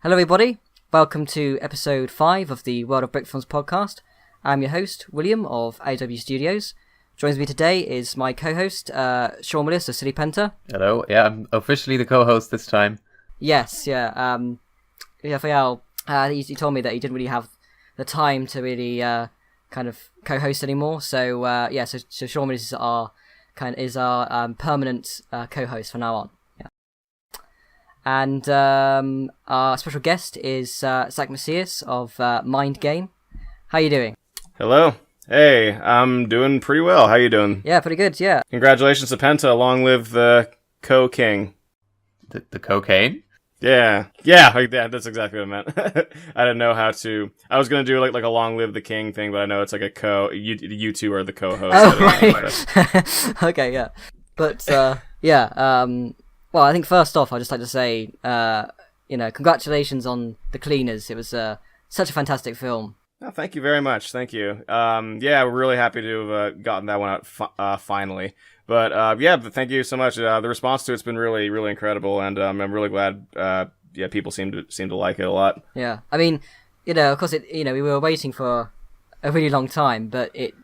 Hello everybody, welcome to episode 5 of the World of Brickfilms podcast. I'm your host, William of AW Studios. Joins me today is my co-host, Sean Willis of City Penta. Hello, yeah, I'm officially the co-host this time. Yes, yeah. Raphael, he told me that he didn't really have the time to really kind of co-host anymore. So so Sean Willis is our permanent co-host from now on. And our special guest is Zach Macias of Mindgame. How you doing? Hello. Hey, I'm doing pretty well. How you doing? Yeah, pretty good, yeah. Congratulations to Penta. Long live the Co-King. The cocaine? Yeah, that's exactly what I meant. I didn't know how to... I was going to do like a long live the king thing, but I know it's like a You two are the co-hosts. Oh, right. Okay, yeah. But, well, I think first off, I'd just like to say, congratulations on The Cleaners. It was such a fantastic film. Oh, thank you very much. Thank you. We're really happy to have gotten that one out finally. But but thank you so much. The response to it's been really, really incredible, and I'm really glad. People seem to like it a lot. Yeah, I mean, of course, we were waiting for a really long time, but it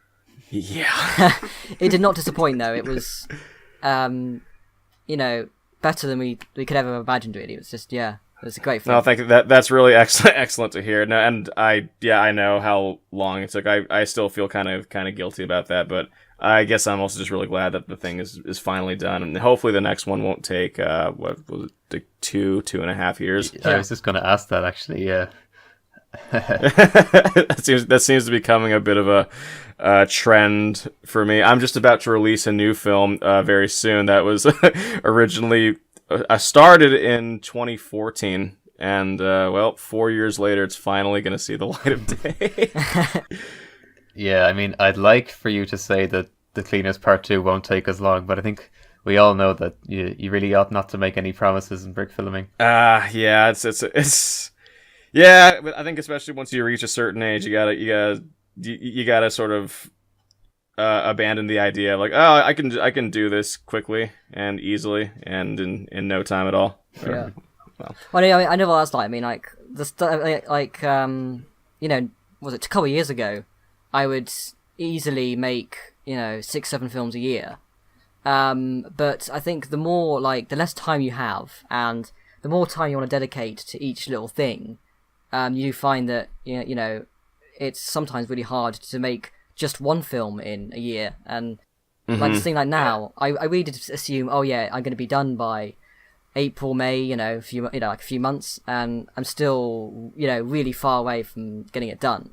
did not disappoint. Though it was, better than we could ever have imagined. Really, it was just it was a great film. No, thank you. That's really excellent to hear. No, and I know how long it took. I still feel kind of guilty about that, but I guess I'm also just really glad that the thing is finally done, and hopefully the next one won't take what was it, 2.5 years. I was just going to ask that actually. Yeah. that seems to be becoming a bit of a trend for me. I'm just about to release a new film very soon that was originally started in 2014, and 4 years later it's finally going to see the light of day. Yeah, I mean, I'd like for you to say that The Cleaners Part 2 won't take as long, but I think we all know that you really ought not to make any promises in brick filming. It's yeah, but I think especially once you reach a certain age, you gotta sort of abandon the idea of like, oh, I can do this quickly and easily and in no time at all. Yeah. I know what that's like. I mean, like was it a couple of years ago? I would easily make 6-7 films a year. But I think the less time you have and the more time you want to dedicate to each little thing, you find that it's sometimes really hard to make just one film in a year. And like this thing like now, I really did assume, I'm going to be done by April, May, a few months, and I'm still really far away from getting it done,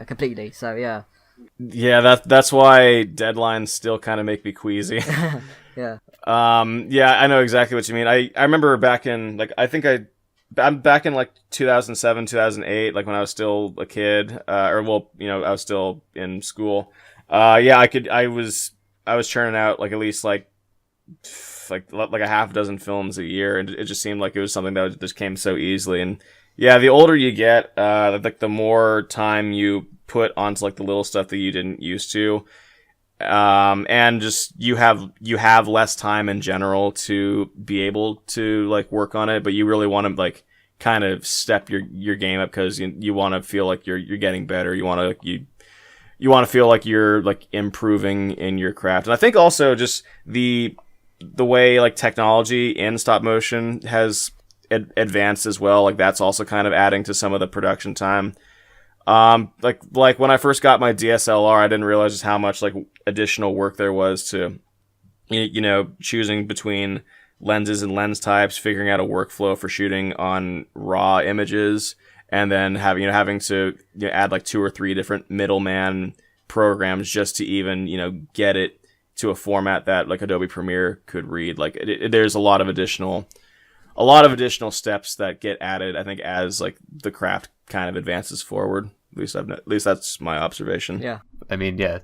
completely. So yeah. Yeah, that's why deadlines still kind of make me queasy. Yeah. I know exactly what you mean. I remember back in I'm back in 2007, 2008, when I was still a kid, I was still in school. I was churning out at least like a half dozen films a year, and it just seemed like it was something that just came so easily. And yeah, the older you get, the more time you put onto the little stuff that you didn't used to, and just you have less time in general to be able to work on it, but you really want to kind of step your game up because you want to feel like you're getting better. You want to feel like you're improving in your craft. And I think also just the way technology in stop motion has advanced as well. That's also kind of adding to some of the production time. Like when I first got my DSLR, I didn't realize just how much additional work there was to, choosing between lenses and lens types, figuring out a workflow for shooting on raw images, and then having to add 2 or 3 different middleman programs just to even get it to a format that Adobe Premiere could read. There's a lot of additional steps that get added, I think, as the craft kind of advances forward. At least that's my observation. Yeah. I mean, yeah,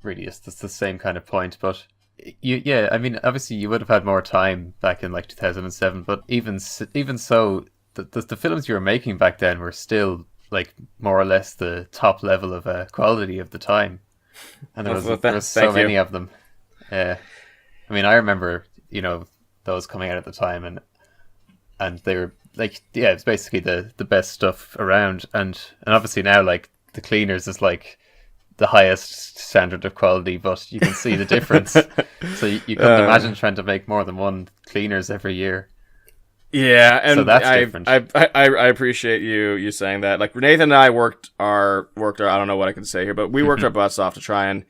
it's the same kind of point, but I mean, obviously you would have had more time back in 2007, but even so, the films you were making back then were still more or less the top level of quality of the time, and there was so many of them. I mean, I remember those coming out at the time, and they were like, yeah, it's basically the best stuff around, and obviously now, like, the Cleaners is like the highest standard of quality, but you can see the difference. So you couldn't imagine trying to make more than one Cleaners every year. Yeah, and so that's different. I appreciate you saying that. Like, Nathan and I worked our I don't know what I can say here, but we worked our butts off to try and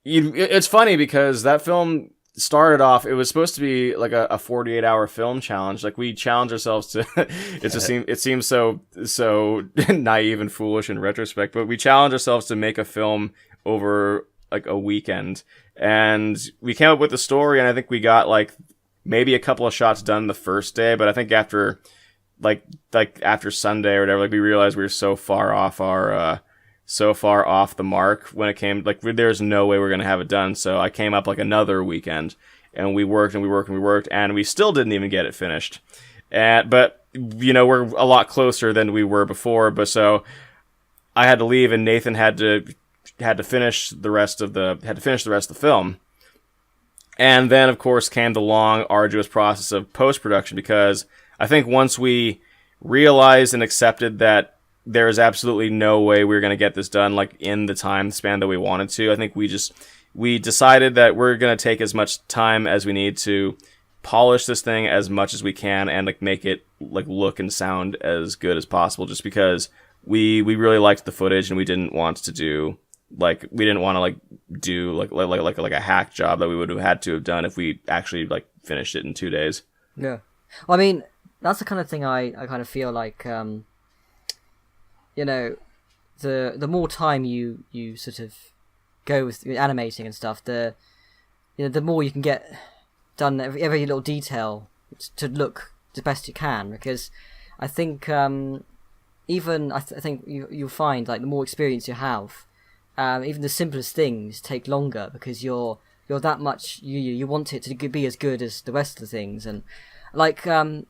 it's funny because that film started off, it was supposed to be like a 48-hour film challenge. Like, we challenged ourselves to it seems so naive and foolish in retrospect, but we challenged ourselves to make a film over like a weekend, and we came up with the story, and I think we got like maybe a couple of shots done the first day, but I think after after Sunday or whatever, like, we realized we were so far off the mark when it came, like, there's no way we're going to have it done. So I came up like another weekend, and we worked and we worked and we worked, and we still didn't even get it finished. But we're a lot closer than we were before. But so I had to leave, and Nathan had to finish the rest of the film. And then, of course, came the long, arduous process of post-production, because I think once we realized and accepted that there is absolutely no way we were going to get this done, like, in the time span that we wanted to, I think we decided that we're going to take as much time as we need to polish this thing as much as we can and, like, make it, like, look and sound as good as possible, just because we really liked the footage, and we didn't want to do a hack job that we would have had to have done if we actually, like, finished it in 2 days. Yeah. Well, I mean, that's the kind of thing I kind of feel like, the more time you sort of go with animating and stuff, the more you can get done, every little detail to look the best you can. Because I think I think you'll find, like, the more experience you have, even the simplest things take longer, because you're that much you want it to be as good as the rest of the things. And like the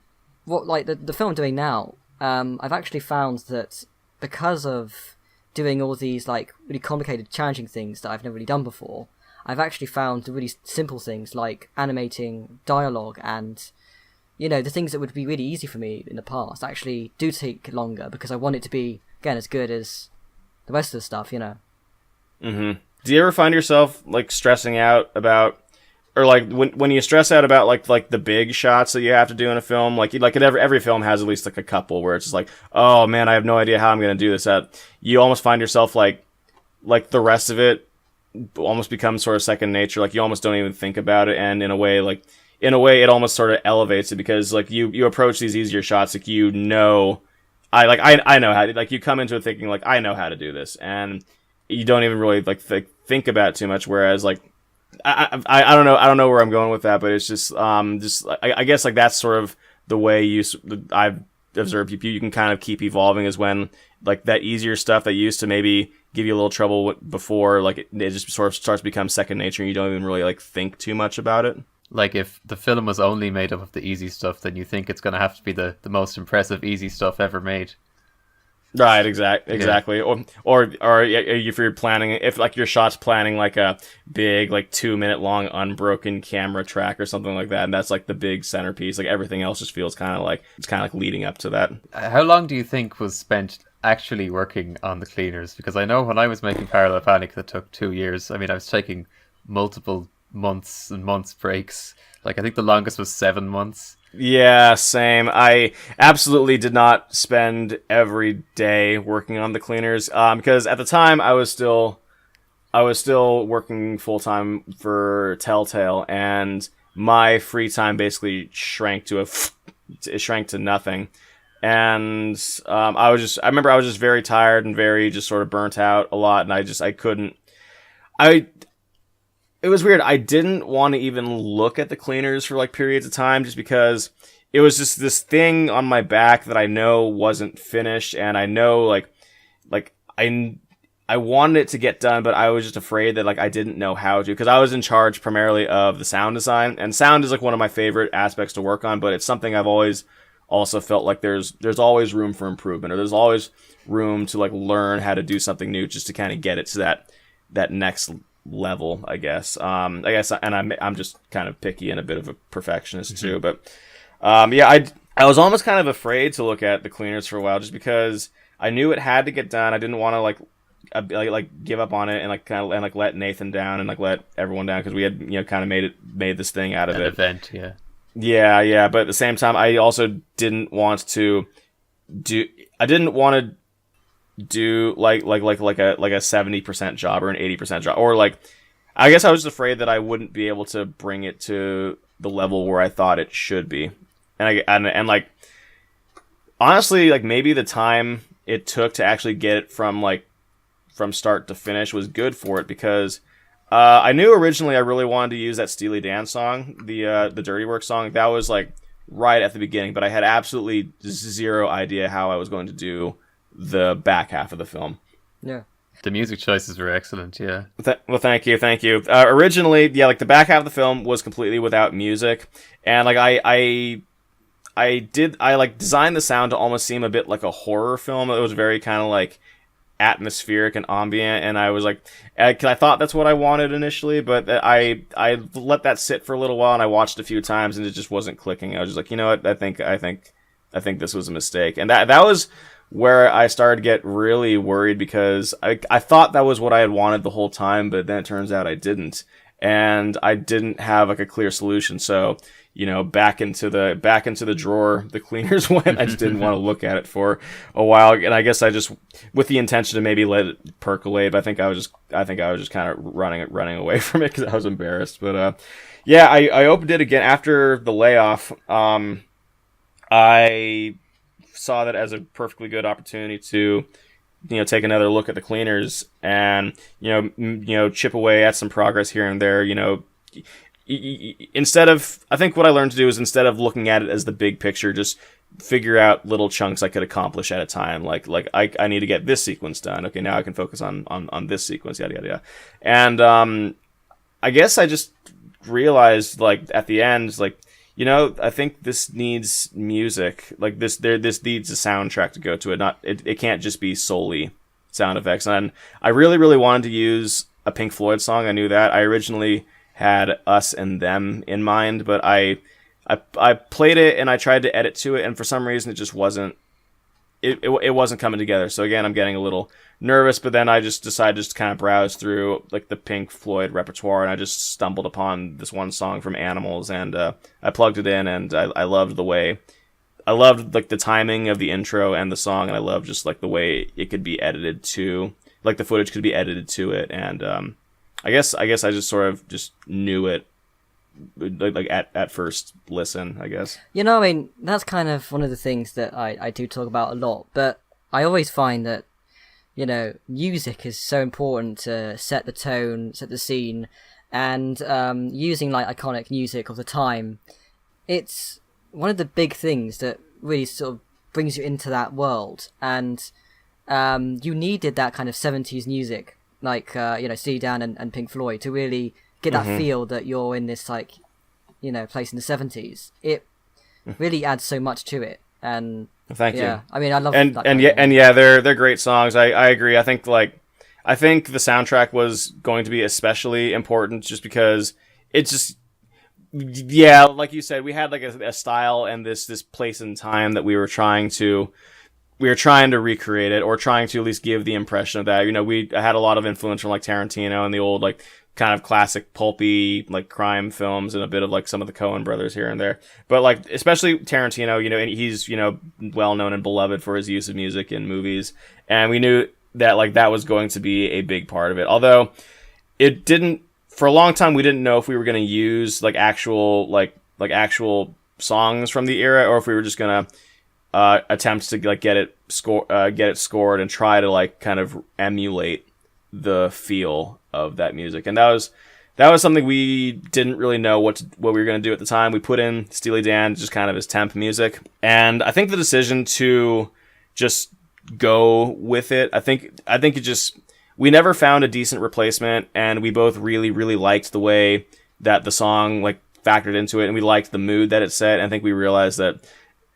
film I'm doing now, I've actually found that because of doing all these, like, really complicated, challenging things that I've never really done before, I've actually found the really simple things like animating dialogue and, the things that would be really easy for me in the past actually do take longer, because I want it to be, again, as good as the rest of the stuff, Mm-hmm. Do you ever find yourself, like, stressing out about, or, like, when you stress out about like the big shots that you have to do in a film, like every film has at least, like, a couple where it's just like, oh man, I have no idea how I'm going to do this. You almost find yourself like the rest of it almost becomes sort of second nature. Like, you almost don't even think about it, and in a way it almost sort of elevates it, because, like, you approach these easier shots, like, I know how to, like, you come into it thinking, like, I know how to do this, and you don't even really, like, think about it too much. Whereas, like, I don't know where I'm going with that, but it's just I guess, like, that's sort of the way I've observed you can kind of keep evolving, is when, like, that easier stuff that used to maybe give you a little trouble before, like, it just sort of starts to become second nature, and you don't even really, like, think too much about it. Like, if the film was only made up of the easy stuff, then you think it's going to have to be the most impressive easy stuff ever made. Right, exactly. Yeah. Or if you're planning, if, like, your shot's planning, like, a big, like, 2-minute long unbroken camera track or something like that, and that's, like, the big centerpiece, like, everything else just feels kind of like leading up to that. How long do you think was spent actually working on the Cleaners? Because I know when I was making Parallel Panic, that took 2 years. I mean, I was taking multiple months and months breaks. Like, I think the longest was 7 months. Yeah, same. I absolutely did not spend every day working on the Cleaners, because at the time I was still working full time for Telltale, and my free time basically shrank to nothing. And I remember I was just very tired and very just sort of burnt out a lot, and I couldn't. It was weird. I didn't want to even look at the Cleaners for, like, periods of time, just because it was just this thing on my back that I know wasn't finished, and I know, like I wanted it to get done, but I was just afraid that, like, I didn't know how to, because I was in charge primarily of the sound design, and sound is, like, one of my favorite aspects to work on, but it's something I've always also felt like there's always room for improvement, or there's always room to, like, learn how to do something new, just to kind of get it to that next level, I guess. And I'm just kind of picky and a bit of a perfectionist too, but Yeah, I was almost kind of afraid to look at The Cleaners for a while, just because I knew it had to get done. I didn't want to like give up on it and like kind of and like let Nathan down and like let everyone down, because we had kind of made this thing out of An it. event, yeah. Yeah. But at the same time, I also didn't want to do. I didn't want to do like a 70% job or an 80% job, or like, I guess I was afraid that I wouldn't be able to bring it to the level where I thought it should be. And like, honestly, like maybe the time it took to actually get it from start to finish was good for it, because I knew originally I really wanted to use that Steely Dan song, the Dirty Work song. That was like right at the beginning, but I had absolutely zero idea how I was going to do the back half of the film. Yeah. The music choices were excellent, yeah. Well, thank you. Originally, yeah, like the back half of the film was completely without music, and like I like designed the sound to almost seem a bit like a horror film. It was very kind of like atmospheric and ambient, and I was like, I thought that's what I wanted initially, but I let that sit for a little while, and I watched a few times, and it just wasn't clicking. I was just like, you know what, I think this was a mistake, and that was where I started to get really worried, because I thought that was what I had wanted the whole time, but then it turns out I didn't, and I didn't have like a clear solution. So, back into the drawer The Cleaners went. I just didn't want to look at it for a while, and I guess I just, with the intention to maybe let it percolate, but I think I was just kind of running away from it because I was embarrassed. But yeah, I opened it again after the layoff. I saw that as a perfectly good opportunity to take another look at The Cleaners and chip away at some progress here and there. Instead of, I think what I learned to do is, instead of looking at it as the big picture, just figure out little chunks I could accomplish at a time. Like I need to get this sequence done. Okay, now I can focus on this sequence, yada yada yada. And I guess I just realized, like, at the end, like, I think this needs music. Like this needs a soundtrack to go to it. It can't just be solely sound effects. And I really, really wanted to use a Pink Floyd song. I knew that. I originally had Us and Them in mind, but I played it and I tried to edit to it, and for some reason it just wasn't. It wasn't coming together. So again, I'm getting a little nervous, but then I just decided to kind of browse through like the Pink Floyd repertoire, and I just stumbled upon this one song from Animals, and I plugged it in, and I loved like the timing of the intro and the song, and I loved just like the way it could be edited to, like the footage could be edited to it, and I guess I just sort of just knew it like at first listen, I guess. I mean, that's kind of one of the things that I do talk about a lot, but I always find that, music is so important to set the tone, set the scene, and using like iconic music of the time, it's one of the big things that really sort of brings you into that world, and you needed that kind of 70s music, like, Steely Dan and Pink Floyd, to really get that feel that you're in this, like, place in the 70s. It really adds so much to it, and thank you. I mean, I love they're great songs. I agree. I think the soundtrack was going to be especially important, just because it's just, yeah, like you said, we had like a style and this place and time that we were trying to recreate it, or trying to at least give the impression of that. We had a lot of influence from like Tarantino and the old like kind of classic pulpy like crime films, and a bit of like some of the Coen brothers here and there. But like especially Tarantino, and he's well known and beloved for his use of music in movies, and we knew that like that was going to be a big part of it. Although it didn't, for a long time we didn't know if we were going to use like actual songs from the era, or if we were just going to attempt to like get it scored and try to like kind of emulate the feel of that music. And that was something we didn't really know what we were going to do at the time. We put in Steely Dan just kind of as temp music, and I think the decision to just go with it, I think it just, we never found a decent replacement, and we both really, really liked the way that the song like factored into it, and we liked the mood that it set. And I think we realized that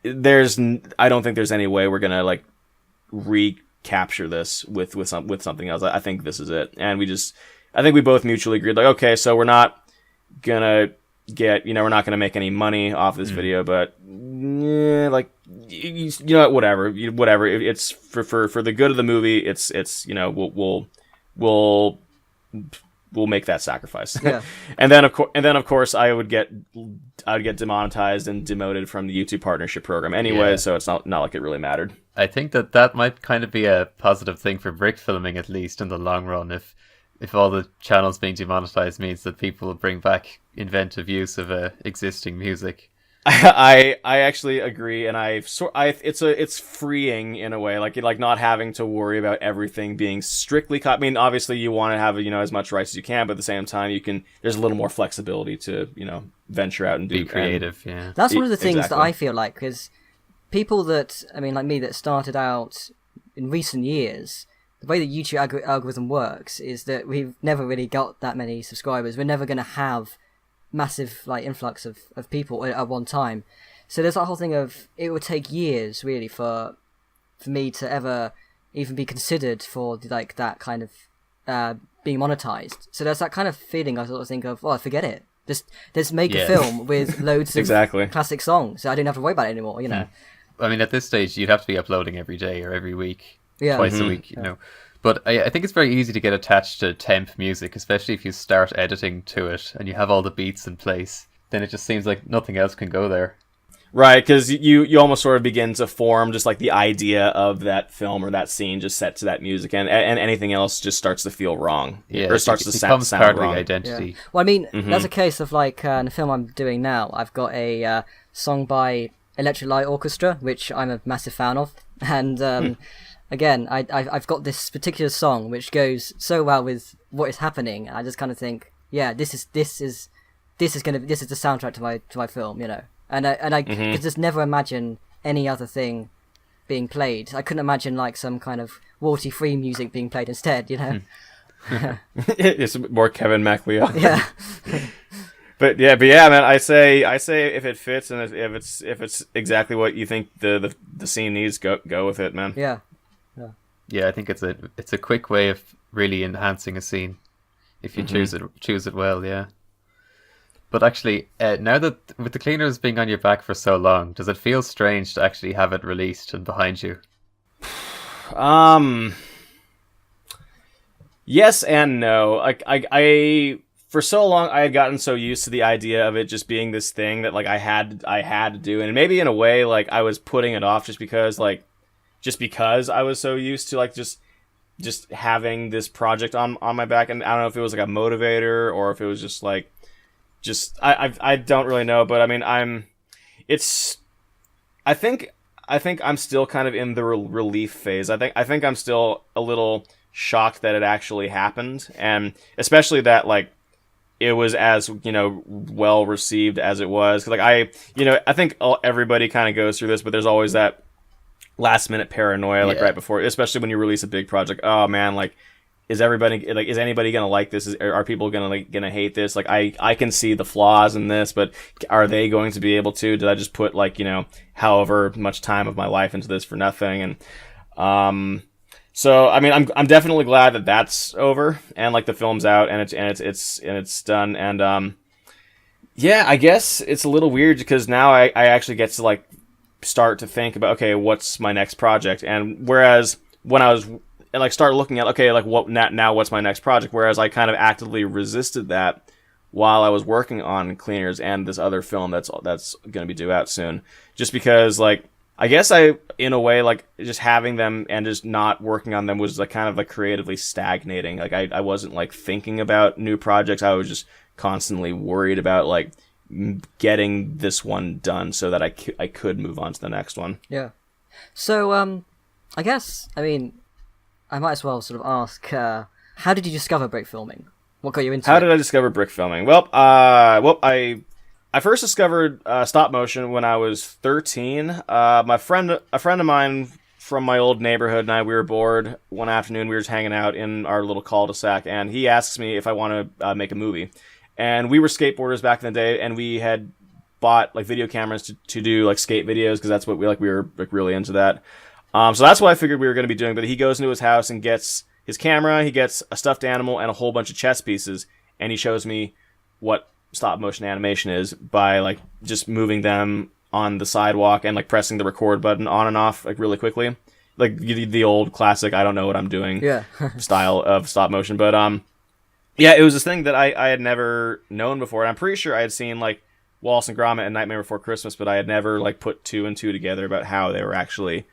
I don't think there's any way we're gonna like recapture this with something else. I think this is it, and I think we both mutually agreed, like, okay, so we're not gonna get, we're not going to make any money off this video, but like, you know what, whatever. It's for the good of the movie. It's we'll make that sacrifice. Yeah. and then of course I would get demonetized and demoted from the YouTube partnership program anyway. Yeah. So it's not like it really mattered. I think that might kind of be a positive thing for brick filming, at least in the long run. If all the channels being demonetized means that people will bring back inventive use of existing music. I actually agree, and it's freeing in a way, like not having to worry about everything being strictly cut. I mean, obviously you want to have as much rights as you can, but at the same time there's a little more flexibility to venture out and be creative. Yeah, that's one of the things exactly. that I feel like, because people that like me that started out in recent years, the way the YouTube algorithm works is that we've never really got that many subscribers. We're never going to have massive influx of people at one time. So there's that whole thing of it would take years really for me to ever even be considered for that kind of being monetized. So there's that kind of feeling I sort of think of, forget it. Just make a film with loads of classic songs. So I don't have to worry about it anymore, I mean, at this stage, you'd have to be uploading every day or every week, twice a week, But I think it's very easy to get attached to temp music, especially if you start editing to it and you have all the beats in place. Then it just seems like nothing else can go there. Right, because you almost sort of begin to form just like the idea of that film or that scene just set to that music, and anything else just starts to feel wrong. Yeah, or starts to sound part wrong. of the identity. Yeah. Well, I mean, that's a case of in the film I'm doing now, I've got a song by Electric Light Orchestra, which I'm a massive fan of, and again, I've got this particular song which goes so well with what is happening. I just kind of think, this is the soundtrack to my film, and I could just never imagine any other thing being played. I couldn't imagine some kind of royalty-free music being played instead, It's more Kevin MacLeod. Yeah. But yeah, man. I say if it fits and if it's exactly what you think the scene needs, go with it, man. Yeah. Yeah, I think it's a quick way of really enhancing a scene if you choose it well. Yeah. But actually, now that with the cleaners being on your back for so long, does it feel strange to actually have it released and behind you? Yes and no. I for so long I had gotten so used to the idea of it just being this thing that I had to do, and maybe in a way I was putting it off just because I was so used to just having this project on my back, and I don't know if it was a motivator or if it was just I don't really know, but I mean I think I'm still kind of in the relief phase. I think I'm still a little shocked that it actually happened, and especially that it was as well received as it was, because I think everybody kind of goes through this, but there's always that last minute paranoia right before, especially when you release a big project. Oh man, is anybody gonna like this? Are people gonna hate this? I can see the flaws in this, but are they going to be able to? Did I just put however much time of my life into this for nothing? And so I mean, I'm definitely glad that that's over and the film's out and it's done. And I guess it's a little weird because now I actually get to start to think about, okay, what's my next project? And whereas when I was start looking at, okay, what's my next project? Whereas I kind of actively resisted that while I was working on Cleaners and this other film that's going to be due out soon, just because I guess in a way just having them and just not working on them was kind of creatively stagnating. I wasn't thinking about new projects. I was just constantly worried about getting this one done so that I could move on to the next one. Yeah. So I guess I might as well sort of ask, how did you discover brick filming? What got you into it? How did I discover brick filming? Well, I first discovered stop motion when I was 13. A friend of mine from my old neighborhood and we were bored one afternoon. We were just hanging out in our little cul-de-sac, and he asks me if I want to make a movie. And we were skateboarders back in the day, and we had bought video cameras to do skate videos, because that's what we were really into that. So that's what I figured we were going to be doing. But he goes into his house and gets his camera, he gets a stuffed animal and a whole bunch of chess pieces, and he shows me what stop motion animation is by like just moving them on the sidewalk and like pressing the record button on and off like really quickly, like the old classic I don't know what I'm doing style of stop motion. But yeah, it was this thing that I had never known before, and I'm pretty sure I had seen like Wallace and Gromit and Nightmare Before Christmas, but I had never like put two and two together about how they were actually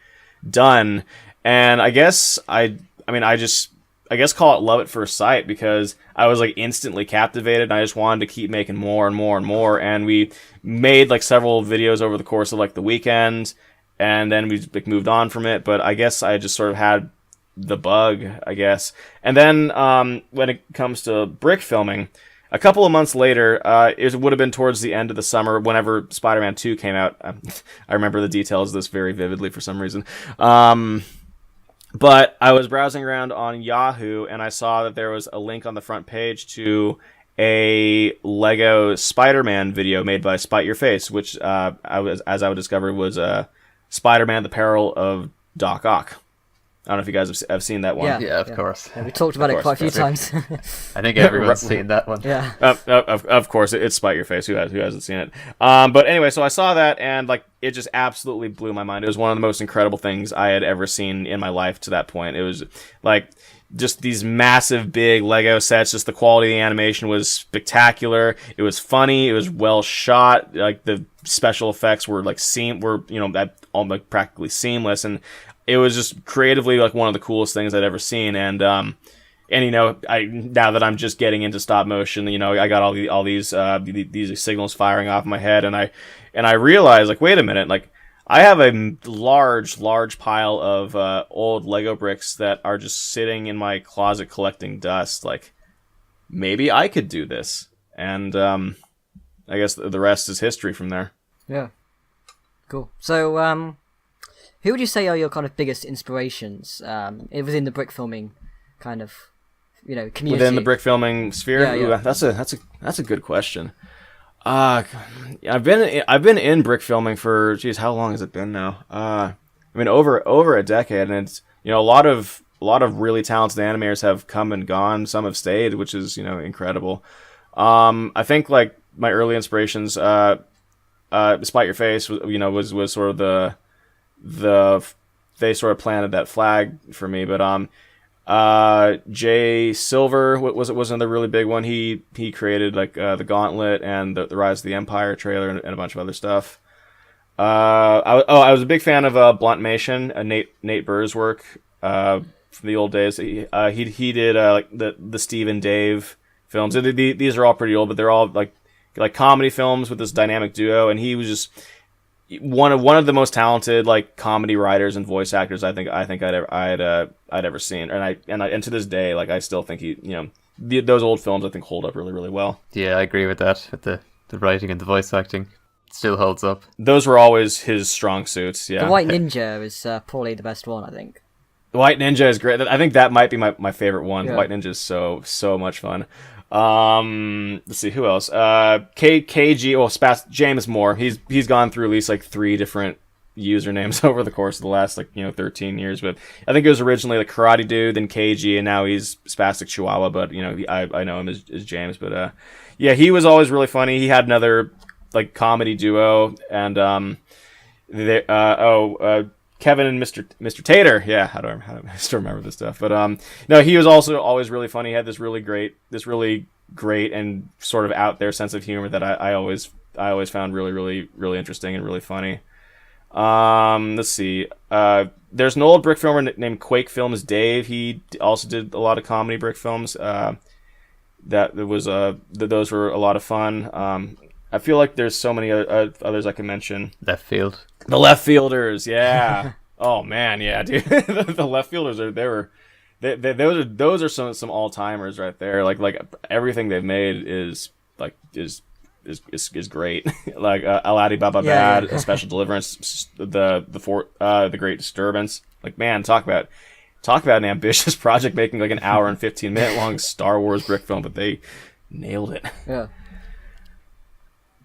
done. And I guess I guess call it love at first sight, because I was like instantly captivated and I just wanted to keep making more and more and more. And we made like several videos over the course of like the weekend, and then we like moved on from it. But I guess I just sort of had the bug, I guess. And then when it comes to brick filming, a couple of months later, it would have been towards the end of the summer, whenever Spider-Man 2 came out. I remember the details of this very vividly for some reason. But I was browsing around on Yahoo, and I saw that there was a link on the front page to a Lego Spider-Man video made by Spite Your Face, which, I would discover, was Spider-Man: The Peril of Doc Ock. I don't know if you guys have seen that one. Yeah, of course. Yeah, we talked about it quite a few times. I think everyone's seen that one. Yeah. Of course, it's Spite Your Face. Who hasn't seen it? But anyway, so I saw that, and like it just absolutely blew my mind. It was one of the most incredible things I had ever seen in my life to that point. It was like just these massive, big Lego sets. Just the quality of the animation was spectacular. It was funny. It was well shot. Like the special effects were like practically seamless, and it was just creatively like one of the coolest things I'd ever seen. And you know, now that I'm just getting into stop motion, you know, I got all these signals firing off in my head, and I realized, like, wait a minute, like I have a large pile of old Lego bricks that are just sitting in my closet collecting dust. Like, maybe I could do this, and I guess the rest is history from there. Yeah, cool. So who would you say are your kind of biggest inspirations within the brick filming kind of, you know, community? Within the brick filming sphere? Yeah, yeah. Ooh, that's a good question. I've been in brick filming for, geez, how long has it been now? I mean, over a decade, and it's, you know, a lot of really talented animators have come and gone. Some have stayed, which is, you know, incredible. I think like my early inspirations, Spite Your Face, you know, was sort of they sort of planted that flag for me. But Jay Silver was another really big one. He created like the Gauntlet and the Rise of the Empire trailer and a bunch of other stuff. I was a big fan of Bluntmation, Nate Burr's work from the old days. He did like the Steve and Dave films. These are all pretty old, but they're all like comedy films with this dynamic duo, and he was just one of the most talented like comedy writers and voice actors I think I'd ever seen, and to this day, like I still think those old films I think hold up really, really well. Yeah, I agree with that. With the writing and the voice acting, it still holds up. Those were always his strong suits. Yeah, the White Ninja is probably the best one, I think. The White Ninja is great. I think that might be my favorite one. Yeah. White Ninja is so much fun. Let's see, who else? KG, well, James Moore. He's gone through at least like 3 different usernames over the course of the last 13 years. But I think it was originally the Karate Dude, then KG, and now he's Spastic Chihuahua. But I know him as James. But yeah, he was always really funny. He had another comedy duo, and Kevin and Mr. Tater. Yeah, how do I still remember this stuff? But no, he was also always really funny. He had this really great and sort of out there sense of humor that I always found really, really, really interesting and really funny. Let's see. There's an old brick filmer named Quake Films Dave. He also did a lot of comedy brick films. Those were a lot of fun. I feel like there's so many others I can mention. Left Field. The Left Fielders, yeah. Oh man, yeah, dude. The Left Fielders those are some all timers right there. Like everything they've made is great. Like Aladi Baba Bad, A Special Deliverance, the Great Disturbance. Like, man, talk about an ambitious project, making like an hour and 15-minute long Star Wars brick film, but they nailed it. Yeah.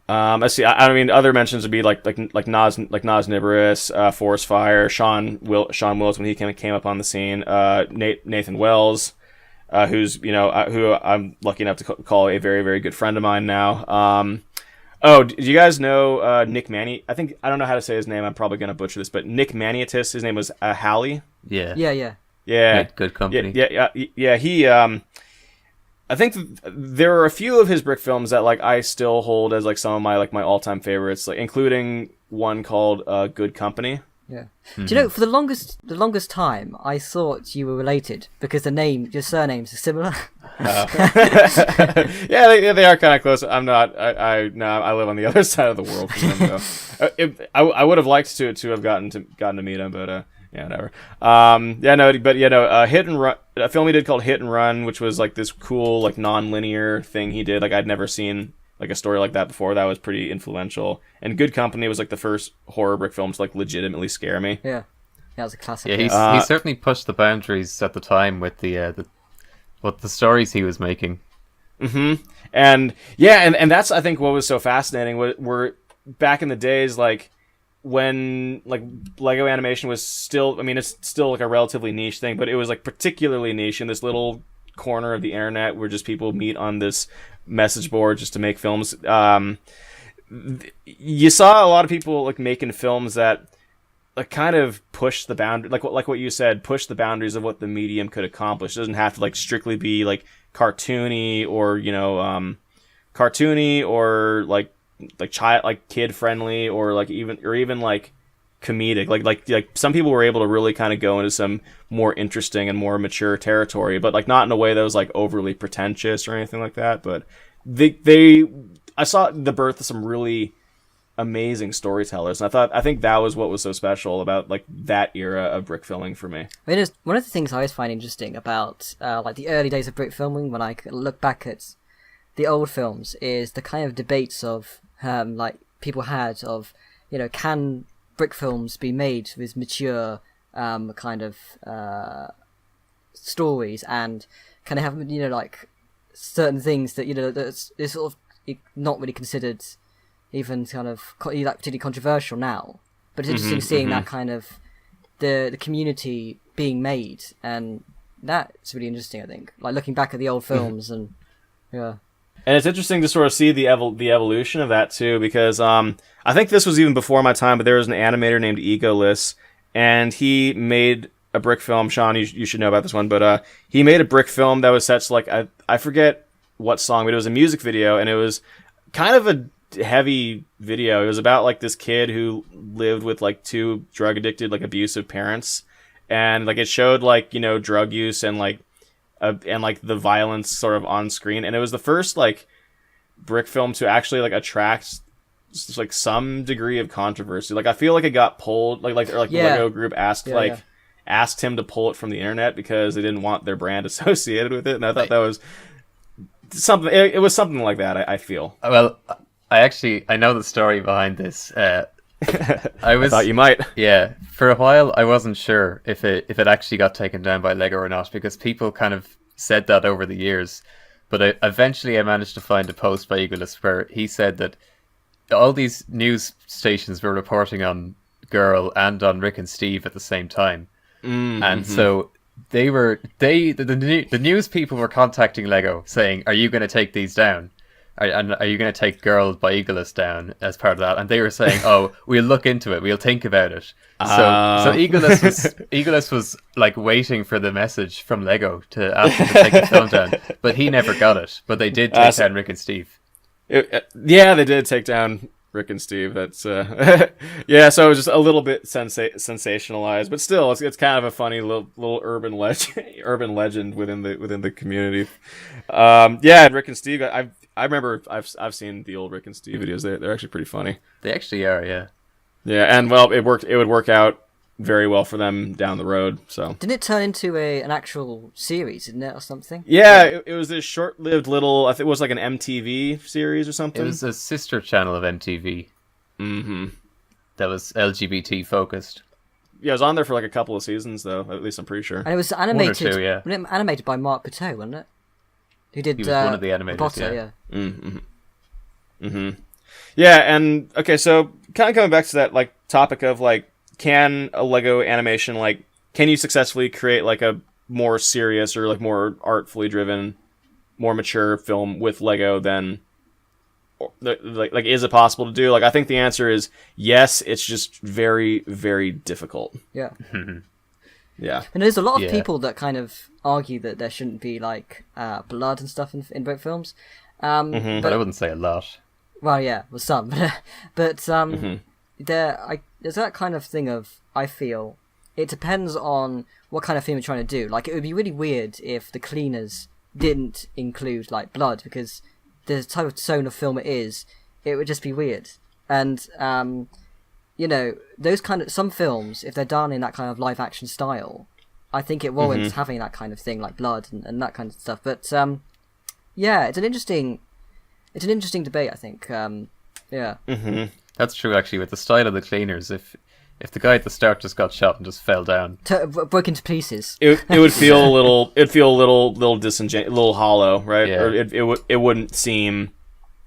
I see. I mean, other mentions would be like Nas Nibiris, Forest Fire, Sean Willis when he came up on the scene, Nathan Wells, who's who I'm lucky enough to call a very, very good friend of mine now. Oh, do you guys know Nick Mani? I don't know how to say his name. I'm probably going to butcher this, but Nick Maniatis. His name was Hallie. Yeah. Good company. Yeah. He I think there are a few of his brick films that like I still hold as like some of my all-time favorites, like including one called Good Company. Yeah. Do you know, for the longest time, I thought you were related because your surnames are similar. Yeah, they are kind of close. I'm not. I live on the other side of the world from them. So. I would have liked to have gotten to meet him, but yeah, whatever. Hit and Run, a film he did called Hit and Run, which was like this cool like non-linear thing he did. Like I'd never seen like a story like that before. That was pretty influential. And Good Company was like the first horror brick film to like legitimately scare me. Yeah, that was a classic. Yeah, he certainly pushed the boundaries at the time with the stories he was making. Mm-hmm. And yeah, and that's I think what was so fascinating. Were back in the days like when like Lego animation was still. I mean, it's still like a relatively niche thing, but it was like particularly niche in this little corner of the internet where just people meet on this message board just to make films. You saw a lot of people like making films that like kind of push the boundary, like what you said, push the boundaries of what the medium could accomplish. It doesn't have to like strictly be like cartoony or like kid friendly or even like comedic. Like some people were able to really kind of go into some more interesting and more mature territory, but like not in a way that was like overly pretentious or anything like that. But I saw the birth of some really amazing storytellers, and I think that was what was so special about like that era of brick filming for me. I mean, one of the things I always find interesting about like the early days of brick filming, when I look back at the old films, is the kind of debates of like people had of can brick films be made with mature kind of stories, and can they have like certain things that that's sort of not really considered even kind of particularly controversial now, but it's interesting seeing that kind of the community being made, and that's really interesting. I think like looking back at the old films and and it's interesting to sort of see the evolution of that too, because I think this was even before my time, but there was an animator named Egoless, and he made a brick film. Sean, you should know about this one, but he made a brick film that was set to like I forget what song, but it was a music video, and it was kind of a heavy video. It was about like this kid who lived with like two drug addicted, like abusive parents, and like it showed like drug use and like the violence sort of on screen, and it was the first like brick film to actually like attract like some degree of controversy. Like I feel like it got pulled the Lego group asked him to pull it from the internet because they didn't want their brand associated with it, and I thought that was something. It was something like that. I feel. Well, I know the story behind this. I thought you might. Yeah, for a while I wasn't sure if it actually got taken down by Lego or not, because people kind of said that over the years. But eventually I managed to find a post by Egoless where he said that all these news stations were reporting on Girl and on Rick and Steve at the same time, and so the news people were contacting Lego saying, "Are you going to take these down? And are you going to take Girl by Egoless down as part of that?" And they were saying, "Oh, we'll look into it. We'll think about it." So Egoless was like waiting for the message from Lego to ask him to take the film down, but he never got it. But they did take down Rick and Steve. Yeah, they did take down Rick and Steve. That's yeah. So it was just a little bit sensationalized, but still, it's kind of a funny little urban legend within the community. Yeah, Rick and Steve. I remember I've seen the old Rick and Steve videos. They're actually pretty funny. They actually are, yeah. Yeah, and well, it would work out very well for them down the road. So didn't it turn into an actual series, didn't it, or something? Yeah, it was this short-lived little. I think it was like an MTV series or something. It was a sister channel of MTV. Mm-hmm. That was LGBT focused. Yeah, it was on there for like a couple of seasons, though. At least I'm pretty sure. And it was animated. 1 or 2, yeah. Animated by Mark Pitteau, wasn't it? He was one of the animators, Potter, yeah. Mm-hmm. Mm-hmm. Yeah, and okay, so kind of coming back to that like topic of like, can a Lego animation, like, can you successfully create like a more serious or like more artfully driven, more mature film with Lego than like is it possible to do? Like, I think the answer is yes. It's just very, very difficult. Yeah. Yeah. And there's a lot of people that kind of argue that there shouldn't be like blood and stuff in Brick films. But I wouldn't say a lot. Well, yeah, well, some, but there's that kind of thing of, I feel it depends on what kind of film you're trying to do. Like, it would be really weird if The Cleaners didn't include like blood, because the type of tone of film it is, it would just be weird. And you know, those kind of some films, if they're done in that kind of live action style, I think it warrants having that kind of thing, like blood and that kind of stuff. But yeah, it's an interesting debate, I think. Yeah. That's true, actually, with the style of The Cleaners. If the guy at the start just got shot and just fell down, broke into pieces, it would feel a little. It'd feel a little disingenuous, a little hollow, right? Yeah. Or it wouldn't seem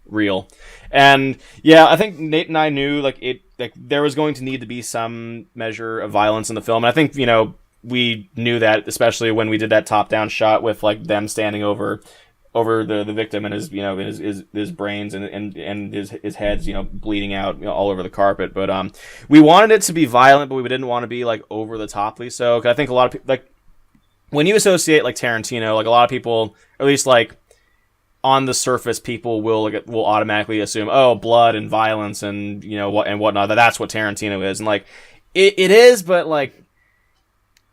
real. And yeah, I think Nate and I knew like there was going to need to be some measure of violence in the film. And I think, you know, we knew that, especially when we did that top down shot with like them standing over the victim and his, you know, his brains and his head's, you know, bleeding out, you know, all over the carpet. But we wanted it to be violent, but we didn't want to be like over the toply. So 'cause I think a lot of people, like, when you associate like Tarantino, like a lot of people, at least like on the surface, people will automatically assume, oh, blood and violence and, you know, what and whatnot, that's what Tarantino is. And like it is, but like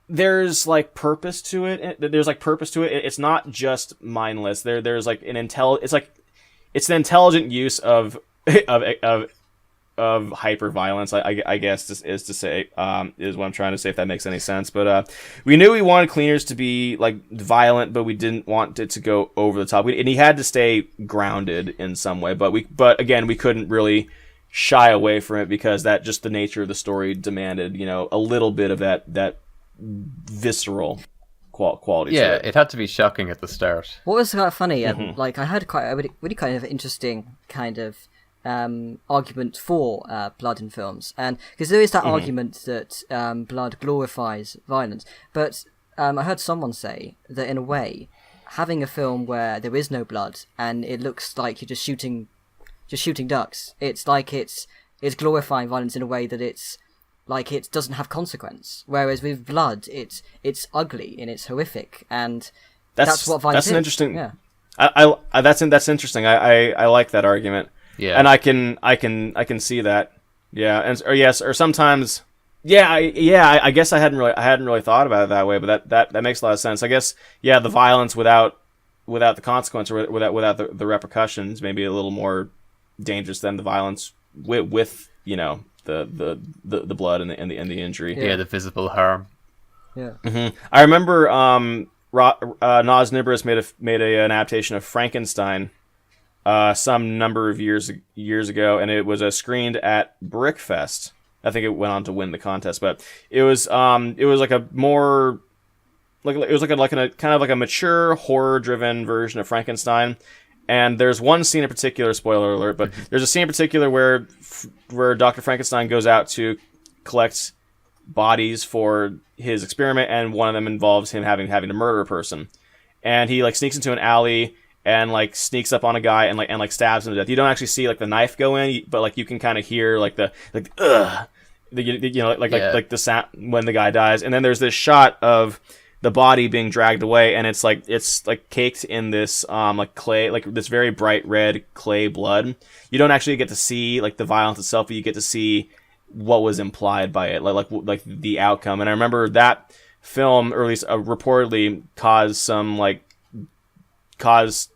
there's like purpose to it. It's not just mindless. There's like it's an intelligent use of hyper violence, I guess is what I'm trying to say, if that makes any sense. But we knew we wanted Cleaners to be like violent, but we didn't want it to go over the top. And he had to stay grounded in some way. But again, we couldn't really shy away from it, because that just the nature of the story demanded, you know, a little bit of that visceral quality. Yeah, to it. It had to be shocking at the start. What was kind of funny, like I heard quite a really kind of interesting kind of argument for blood in films, and because there is that argument that blood glorifies violence, but I heard someone say that in a way, having a film where there is no blood and it looks like you're just shooting ducks, it's like it's glorifying violence in a way that it's like it doesn't have consequence. Whereas with blood, it's ugly and it's horrific, and that's what violence is. That's an interesting. Yeah. That's interesting. I like that argument. Yeah, and I can see that. Yeah, or sometimes. Yeah, I guess I hadn't really thought about it that way, but that makes a lot of sense. I guess, yeah, the violence without the consequence, or without the repercussions, maybe a little more dangerous than the violence with you know the blood and the injury. Yeah, the visible harm. Yeah. I remember Nas Nibris made an adaptation of Frankenstein some number of years ago, and it was screened at Brickfest. I think it went on to win the contest, but it was like a more kind of like a mature horror driven version of Frankenstein. And there's one scene in particular, spoiler alert, but there's a scene in particular where Dr. Frankenstein goes out to collect bodies for his experiment, and one of them involves him having to murder a person. And he like sneaks into an alley and like sneaks up on a guy and like stabs him to death. You don't actually see like the knife go in, but like you can kind of hear like the the sound when the guy dies. And then there's this shot of the body being dragged away, and it's like caked in this like clay, like this very bright red clay blood. You don't actually get to see like the violence itself, but you get to see what was implied by it, like the outcome. And I remember that film, or at least reportedly, caused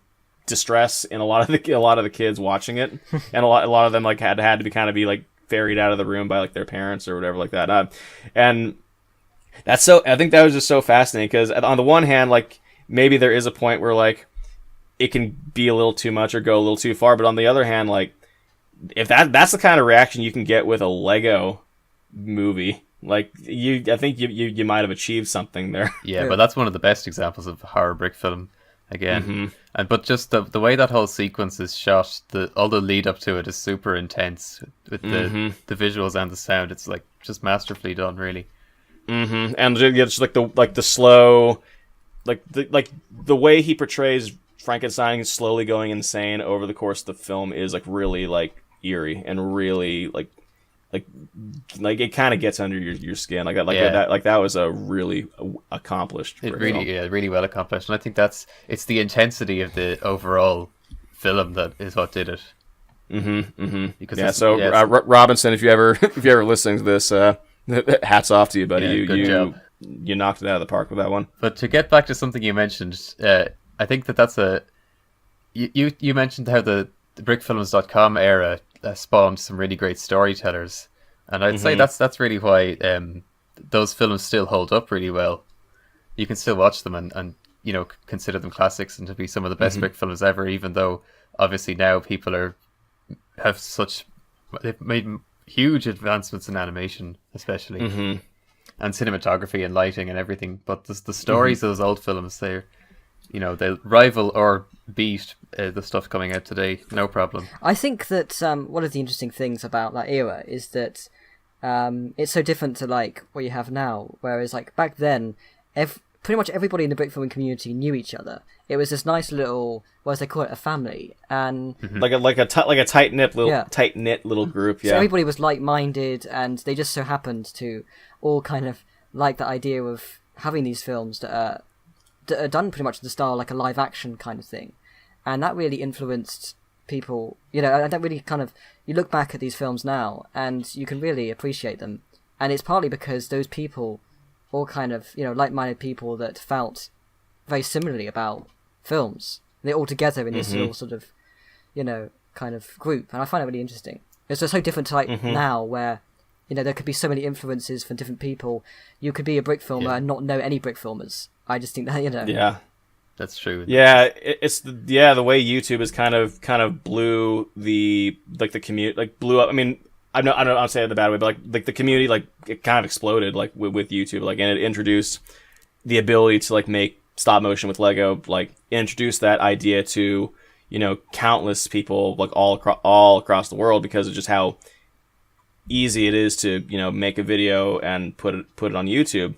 distress in a lot of the kids watching it, and a lot of them like had to be like ferried out of the room by like their parents or whatever like that. And that's I think that was just so fascinating, because on the one hand, like maybe there is a point where like it can be a little too much or go a little too far, but on the other hand, like if that's the kind of reaction you can get with a Lego movie, like I think you might have achieved something there. Yeah, but that's one of the best examples of horror brick film again. But just the way that whole sequence is shot, all the lead up to it is super intense with the visuals and the sound. It's like just masterfully done, really. And it's like the slow the way he portrays Frankenstein slowly going insane over the course of the film is like really like eerie and really like it kind of gets under your skin. That was a really accomplished. Really well accomplished, and I think it's the intensity of the overall film that is what did it. Because Robinson, if you ever listening to this, hats off to you, buddy. Good job. You knocked it out of the park with that one. But to get back to something you mentioned, I think that's you mentioned how the Brickfilms.com era spawned some really great storytellers, and I'd say that's really why those films still hold up really well. You can still watch them and consider them classics and to be some of the best Brick films ever, even though obviously now people they've made huge advancements in animation, especially, and cinematography and lighting and everything. But the stories of those old films, they rival or beat the stuff coming out today, no problem. I think that one of the interesting things about that era is that it's so different to like what you have now. Whereas like back then, pretty much everybody in the brick filming community knew each other. It was this nice little, what do they call it, a family, and like a tight knit little group. Yeah. So everybody was like minded, and they just so happened to all kind of like the idea of having these films that are done pretty much in the style like a live action kind of thing, and that really influenced people. And that really kind of, you look back at these films now and you can really appreciate them, and it's partly because those people all kind of like-minded people that felt very similarly about films. They're all together in this little sort of kind of group, and I find it really interesting. It's just so different to like now, where there could be so many influences from different people. You could be a brick filmer and not know any brick filmers. I just think that Yeah, that's true. Yeah, it's the way YouTube has kind of blew the community, like blew up. I mean, I don't say it in a bad way, but like the community, like it kind of exploded like with YouTube, like, and it introduced the ability to like make stop motion with Lego, like introduce that idea to countless people like all across the world, because of just how easy it is to make a video and put it on YouTube.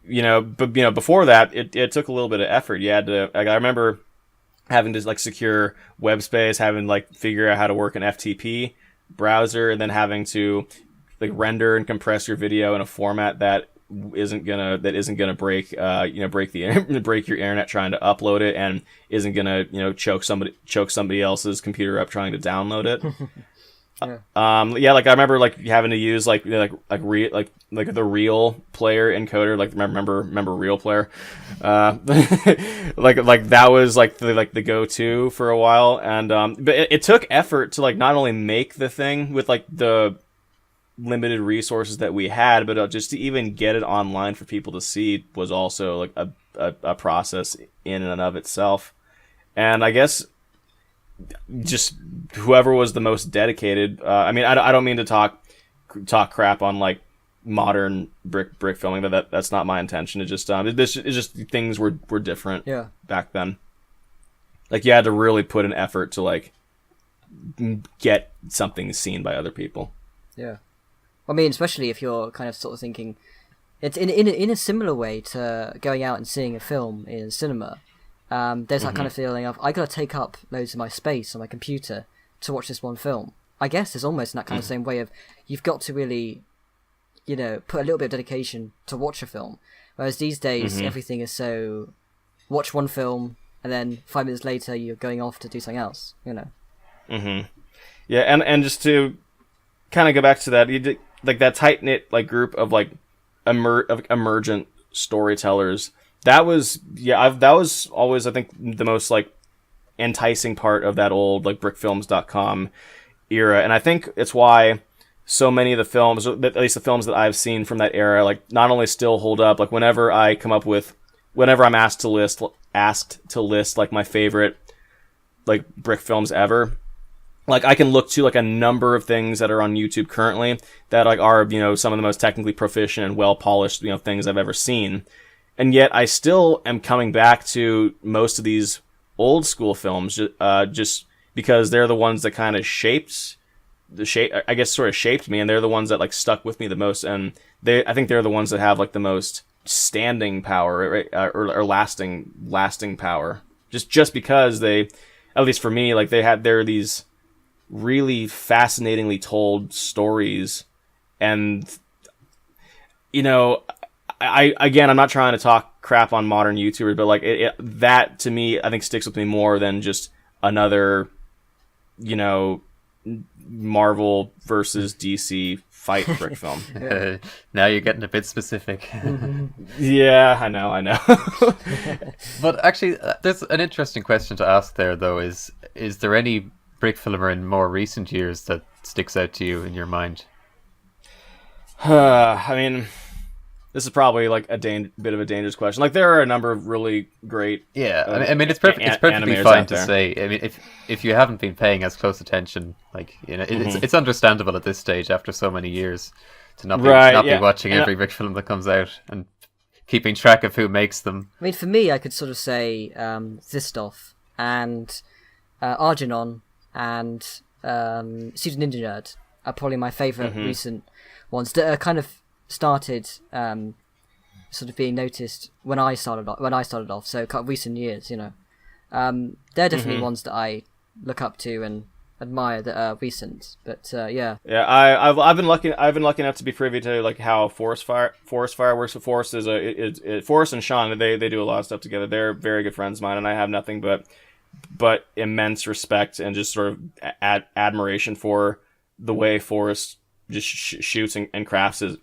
But before that, it took a little bit of effort. You had to, like, I remember having to like secure web space, having to like figure out how to work an FTP browser, and then having to like render and compress your video in a format that isn't gonna break break your internet trying to upload it, and isn't gonna choke somebody else's computer up trying to download it. Like I remember like having to use like the real player encoder, like remember real player, like that was like the go-to for a while, and but it took effort to like not only make the thing with like the limited resources that we had, but just to even get it online for people to see was also like a process in and of itself. And I guess just whoever was the most dedicated. I mean, I don't mean to talk crap on like modern brick filming, but that's not my intention. It just it's just things were different back then. Like you had to really put an effort to like get something seen by other people. Yeah, I mean, especially if you're kind of sort of thinking, it's in a similar way to going out and seeing a film in cinema. There's that kind of feeling of, I gotta take up loads of my space on my computer to watch this one film. I guess it's almost in that kind of same way of, you've got to really, put a little bit of dedication to watch a film. Whereas these days, everything is so, watch one film, and then 5 minutes later, you're going off to do something else, Yeah, and just to kind of go back to that, you did, like that tight-knit like group of like emergent storytellers. That was always, I think, the most like enticing part of that old like brickfilms.com era, and I think it's why so many of the films, at least the films that I've seen from that era, like not only still hold up. Like whenever I'm asked to list like my favorite like brick films ever, like I can look to like a number of things that are on YouTube currently that like are some of the most technically proficient and well polished things I've ever seen. And yet I still am coming back to most of these old school films just because they're the ones that kind of shaped me, and they're the ones that like stuck with me the most. And I think they're the ones that have like the most standing power, right? Or lasting power. Just because they, at least for me, like there are these really fascinatingly told stories, and I'm not trying to talk crap on modern YouTubers, but like that to me, I think sticks with me more than just another, Marvel versus DC fight brick film. Now you're getting a bit specific. Yeah, I know. But actually, there's an interesting question to ask there, though. Is there any brick filmer in more recent years that sticks out to you in your mind? I mean, this is probably like a bit of a dangerous question. Like, there are a number of really great. Yeah, I mean, it's perfectly fine to say. I mean, if you haven't been paying as close attention, like it's understandable at this stage after so many years to not be watching every brick film that comes out and keeping track of who makes them. I mean, for me, I could sort of say Zistov and Arginon and Student Ninja Nerd are probably my favourite recent ones that are kind of started sort of being noticed when I started off. So kind of recent years, they're definitely ones that I look up to and admire that are recent. But I've been lucky enough to be privy to like how Forest Fire works. With Forest Forest and Sean, they do a lot of stuff together. They're very good friends of mine, and I have nothing but immense respect and just sort of admiration for the way Forrest just shoots and crafts his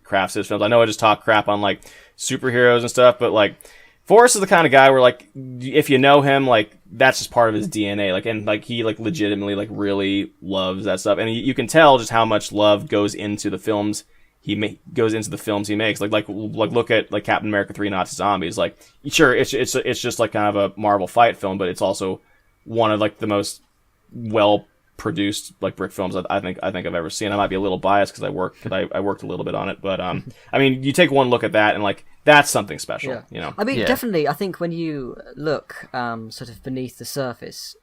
films. I know I just talk crap on like superheroes and stuff, but like Forrest is the kind of guy where like if you know him, like that's just part of his DNA. Like, and like he like legitimately like really loves that stuff, and you can tell just how much love goes into the films he makes. Like look at like Captain America 3 Nazi Zombies. Like, sure, it's just like kind of a Marvel fight film, but it's also one of like the most well produced like brick films I think I've ever seen. I might be a little biased because I worked a little bit on it, but I mean, you take one look at that and like that's something special. I mean, definitely, I think when you look sort of beneath the surface,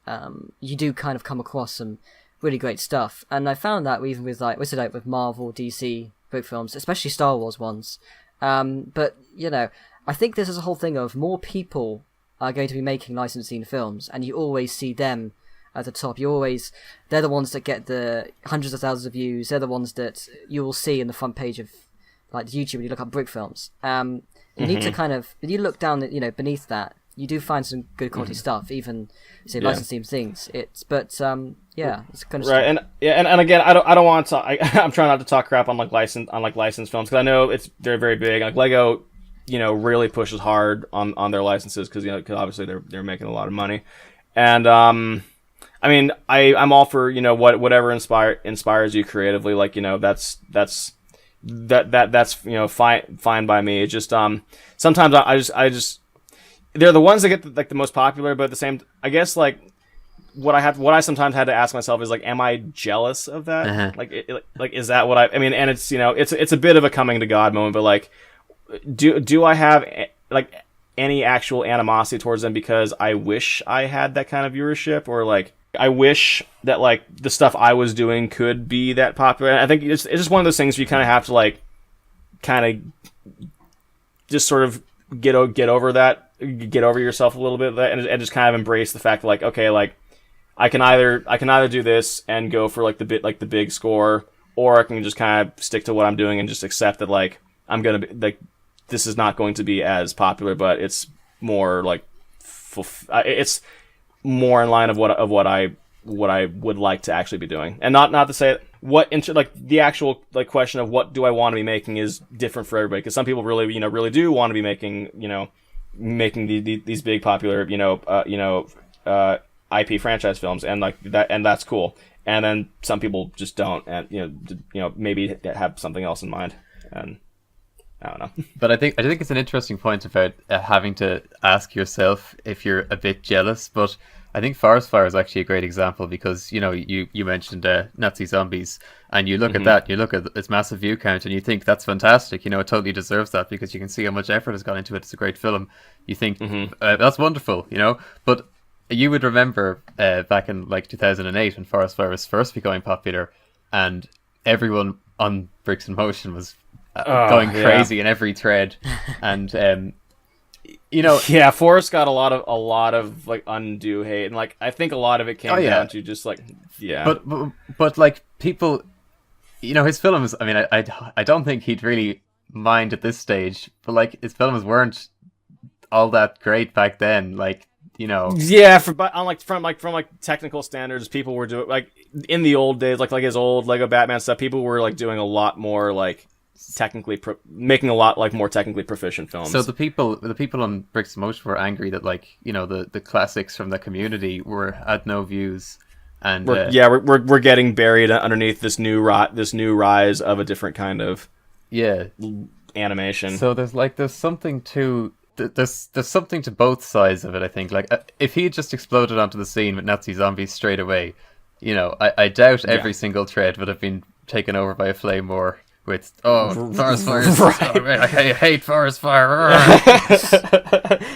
you do kind of come across some really great stuff, and I found that even with with Marvel, DC brick films, especially Star Wars ones, but I think this is a whole thing of more people are going to be making licensing films, and you always see them at the top. They're the ones that get the hundreds of thousands of views. They're the ones that you will see in the front page of like YouTube when you look up brick films. You need to kind of, when you look down, beneath that, you do find some good quality stuff, even say licensing things. It's kind of right. And again, I don't want to. I'm trying not to talk crap on licensed films because I know they're very big. Like Lego, really pushes hard on their licenses because obviously they're making a lot of money, and I mean, I'm all for whatever inspires you creatively. Like that's fine by me. It's just sometimes I just they're the ones that get the most popular, but at the same, I guess like what I sometimes had to ask myself is like, am I jealous of that? Uh-huh. Like is that what I mean? And it's it's a bit of a coming to God moment, but like do I have like any actual animosity towards them because I wish I had that kind of viewership, or like I wish that like the stuff I was doing could be that popular? And I think it's just one of those things where you kind of have to like kind of just sort of get over yourself a little bit and just kind of embrace the fact that like, okay, like I can either do this and go for like the big score, or I can just kind of stick to what I'm doing and just accept that like I'm gonna be like, this is not going to be as popular, but it's more like it's more in line of what I would like to actually be doing, and not to say like the actual like question of what do I want to be making is different for everybody, because some people really do want to be making these big popular IP franchise films, and like that, and that's cool, and then some people just don't, and maybe have something else in mind, and I don't know. But I think it's an interesting point about having to ask yourself if you're a bit jealous. But I think Forest Fire is actually a great example because you mentioned Nazi Zombies, and you look at that, you look at its massive view count, and you think that's fantastic. It totally deserves that because you can see how much effort has gone into it. It's a great film. You think that's wonderful, But you would remember back in like 2008 when Forest Fire was first becoming popular, and everyone on Bricks in Motion was going crazy in every thread, and yeah, Forrest got a lot of like undue hate, and like I think a lot of it came down to just like but like people, his films. I mean, I don't think he'd really mind at this stage, but like his films weren't all that great back then. Like yeah, from technical standards, people were doing like in the old days, like his old Lego Batman stuff. People were like doing a lot more like making a lot like more technically proficient films. So the people on Bricks in Motion were angry that like the classics from the community had no views, and we're getting buried underneath this new rise of a different kind of animation. So there's something to. There's something to both sides of it, I think. Like, if he had just exploded onto the scene with Nazi zombies straight away, I doubt every single thread would have been taken over by a flame war with, forest fire. I hate forest fire.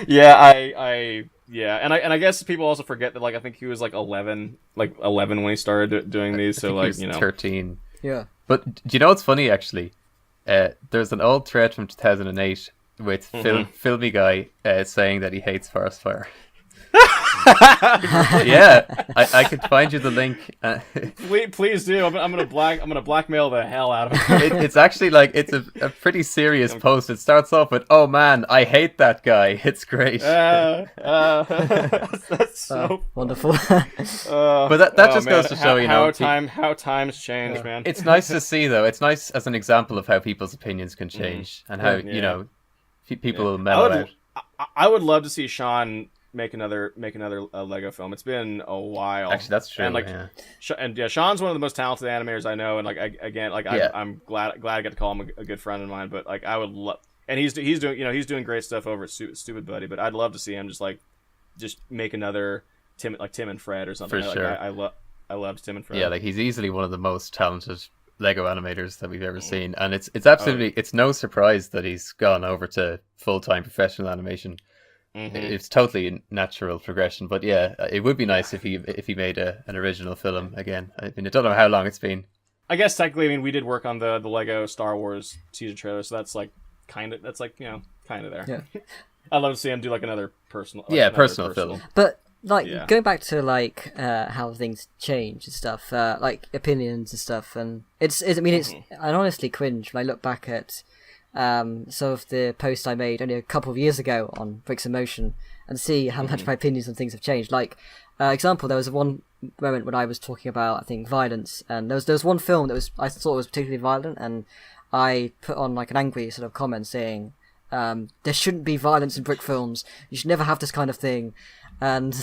And I guess people also forget that, like, I think he was like 11 when he started doing these. So like, 13. Yeah. But do you know what's funny actually? There's an old thread from 2008 with filmy guy saying that he hates forest fire. Yeah, I could find you the link. Please do. I'm gonna blackmail the hell out of it. It's actually like it's a pretty serious post. It starts off with, "Oh man, I hate that guy." It's great. That's so wonderful. But that just goes to show how times change, man. It's nice to see though. It's nice as an example of how people's opinions can change and how people will mellow out. I would love to see Sean make another Lego film. It's been a while. Actually, that's true. And like, Sean's one of the most talented animators I know. And like, I'm glad I get to call him a good friend of mine. But like, I would love, and he's doing great stuff over at Stupid Buddy. But I'd love to see him just make another Tim and Fred or something. For sure. I loved Tim and Fred. Yeah, like he's easily one of the most talented Lego animators that we've ever seen, and it's absolutely it's no surprise that he's gone over to full-time professional animation. It's totally natural progression, but yeah, it would be nice if he made an original film again. I mean, I don't know how long it's been. I guess technically, I mean, we did work on the Lego Star Wars teaser trailer, so that's like kind of there. Yeah. I'd love to see him do like another personal film. But like going back to like how things change and stuff, like opinions and stuff, and I honestly cringe when I look back at some of the posts I made only a couple of years ago on Bricks in Motion and see how much my opinions on things have changed. Like example, there was one moment when I was talking about, I think, violence, and there was one film that I thought was particularly violent, and I put on like an angry sort of comment saying there shouldn't be violence in brick films. You should never have this kind of thing. And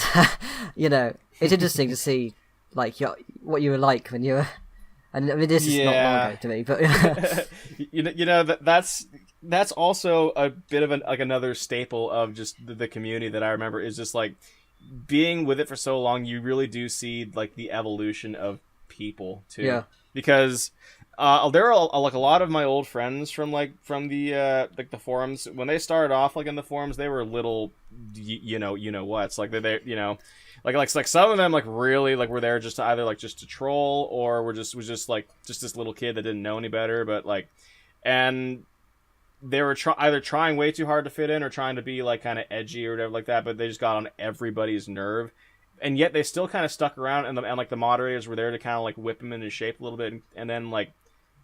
it's interesting to see like what you were like when you were. And I mean, this is not long ago to me, but that's also a bit of another staple of just the community that I remember is just like being with it for so long. You really do see like the evolution of people too. Yeah. Because there are like a lot of my old friends from the like the forums. When they started off like in the forums, they were little what's like they like some of them like really like were there just to either like just to troll or was just like just this little kid that didn't know any better, but like, and they were either trying way too hard to fit in or trying to be like kind of edgy or whatever like that, but they just got on everybody's nerve. And yet they still kind of stuck around, and like the moderators were there to kind of like whip him into shape a little bit, and then like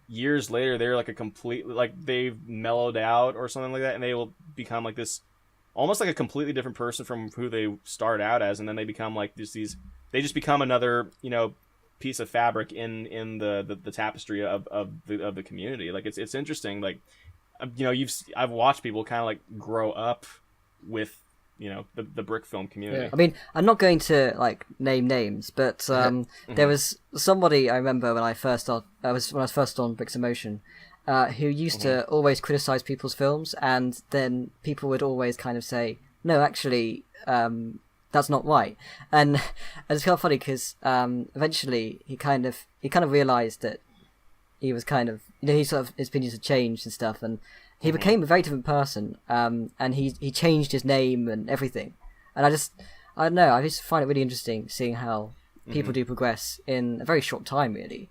years later they're like a completely like they've mellowed out or something like that, and they will become like this almost like a completely different person from who they start out as, and then they become like they just become another piece of fabric in the tapestry of the community. Like it's interesting. Like I've watched people kind of like grow up with the brick film community. Yeah. I mean, I'm not going to like name names, but there was somebody I remember when I was first on Bricks in Motion, who used to always criticize people's films, and then people would always kind of say, "No, actually, that's not right." And it's kind of funny because eventually he kind of realized that he was kind of he sort of his opinions had changed and stuff, and he became a very different person, and he changed his name and everything. And I don't know, I just find it really interesting seeing how people do progress in a very short time, really.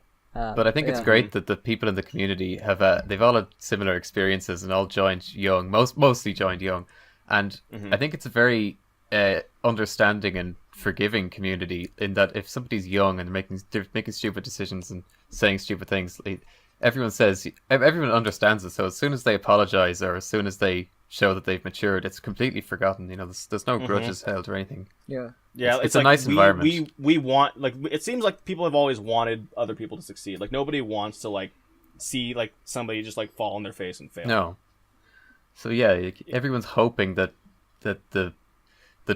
But I think it's yeah. great that the people in the community have they've all had similar experiences and all joined young, mostly joined young, and I think it's a very understanding and forgiving community in that if somebody's young and they're making stupid decisions and saying stupid things, everyone understands it. So as soon as they apologize or as soon as they show that they've matured, it's completely forgotten. You know, there's no grudges held or anything. Yeah. Yeah, it's a nice environment. We want, like, it seems like people have always wanted other people to succeed. Like, nobody wants to, like, see, like, somebody just, like, fall on their face and fail. No. So yeah, everyone's hoping that the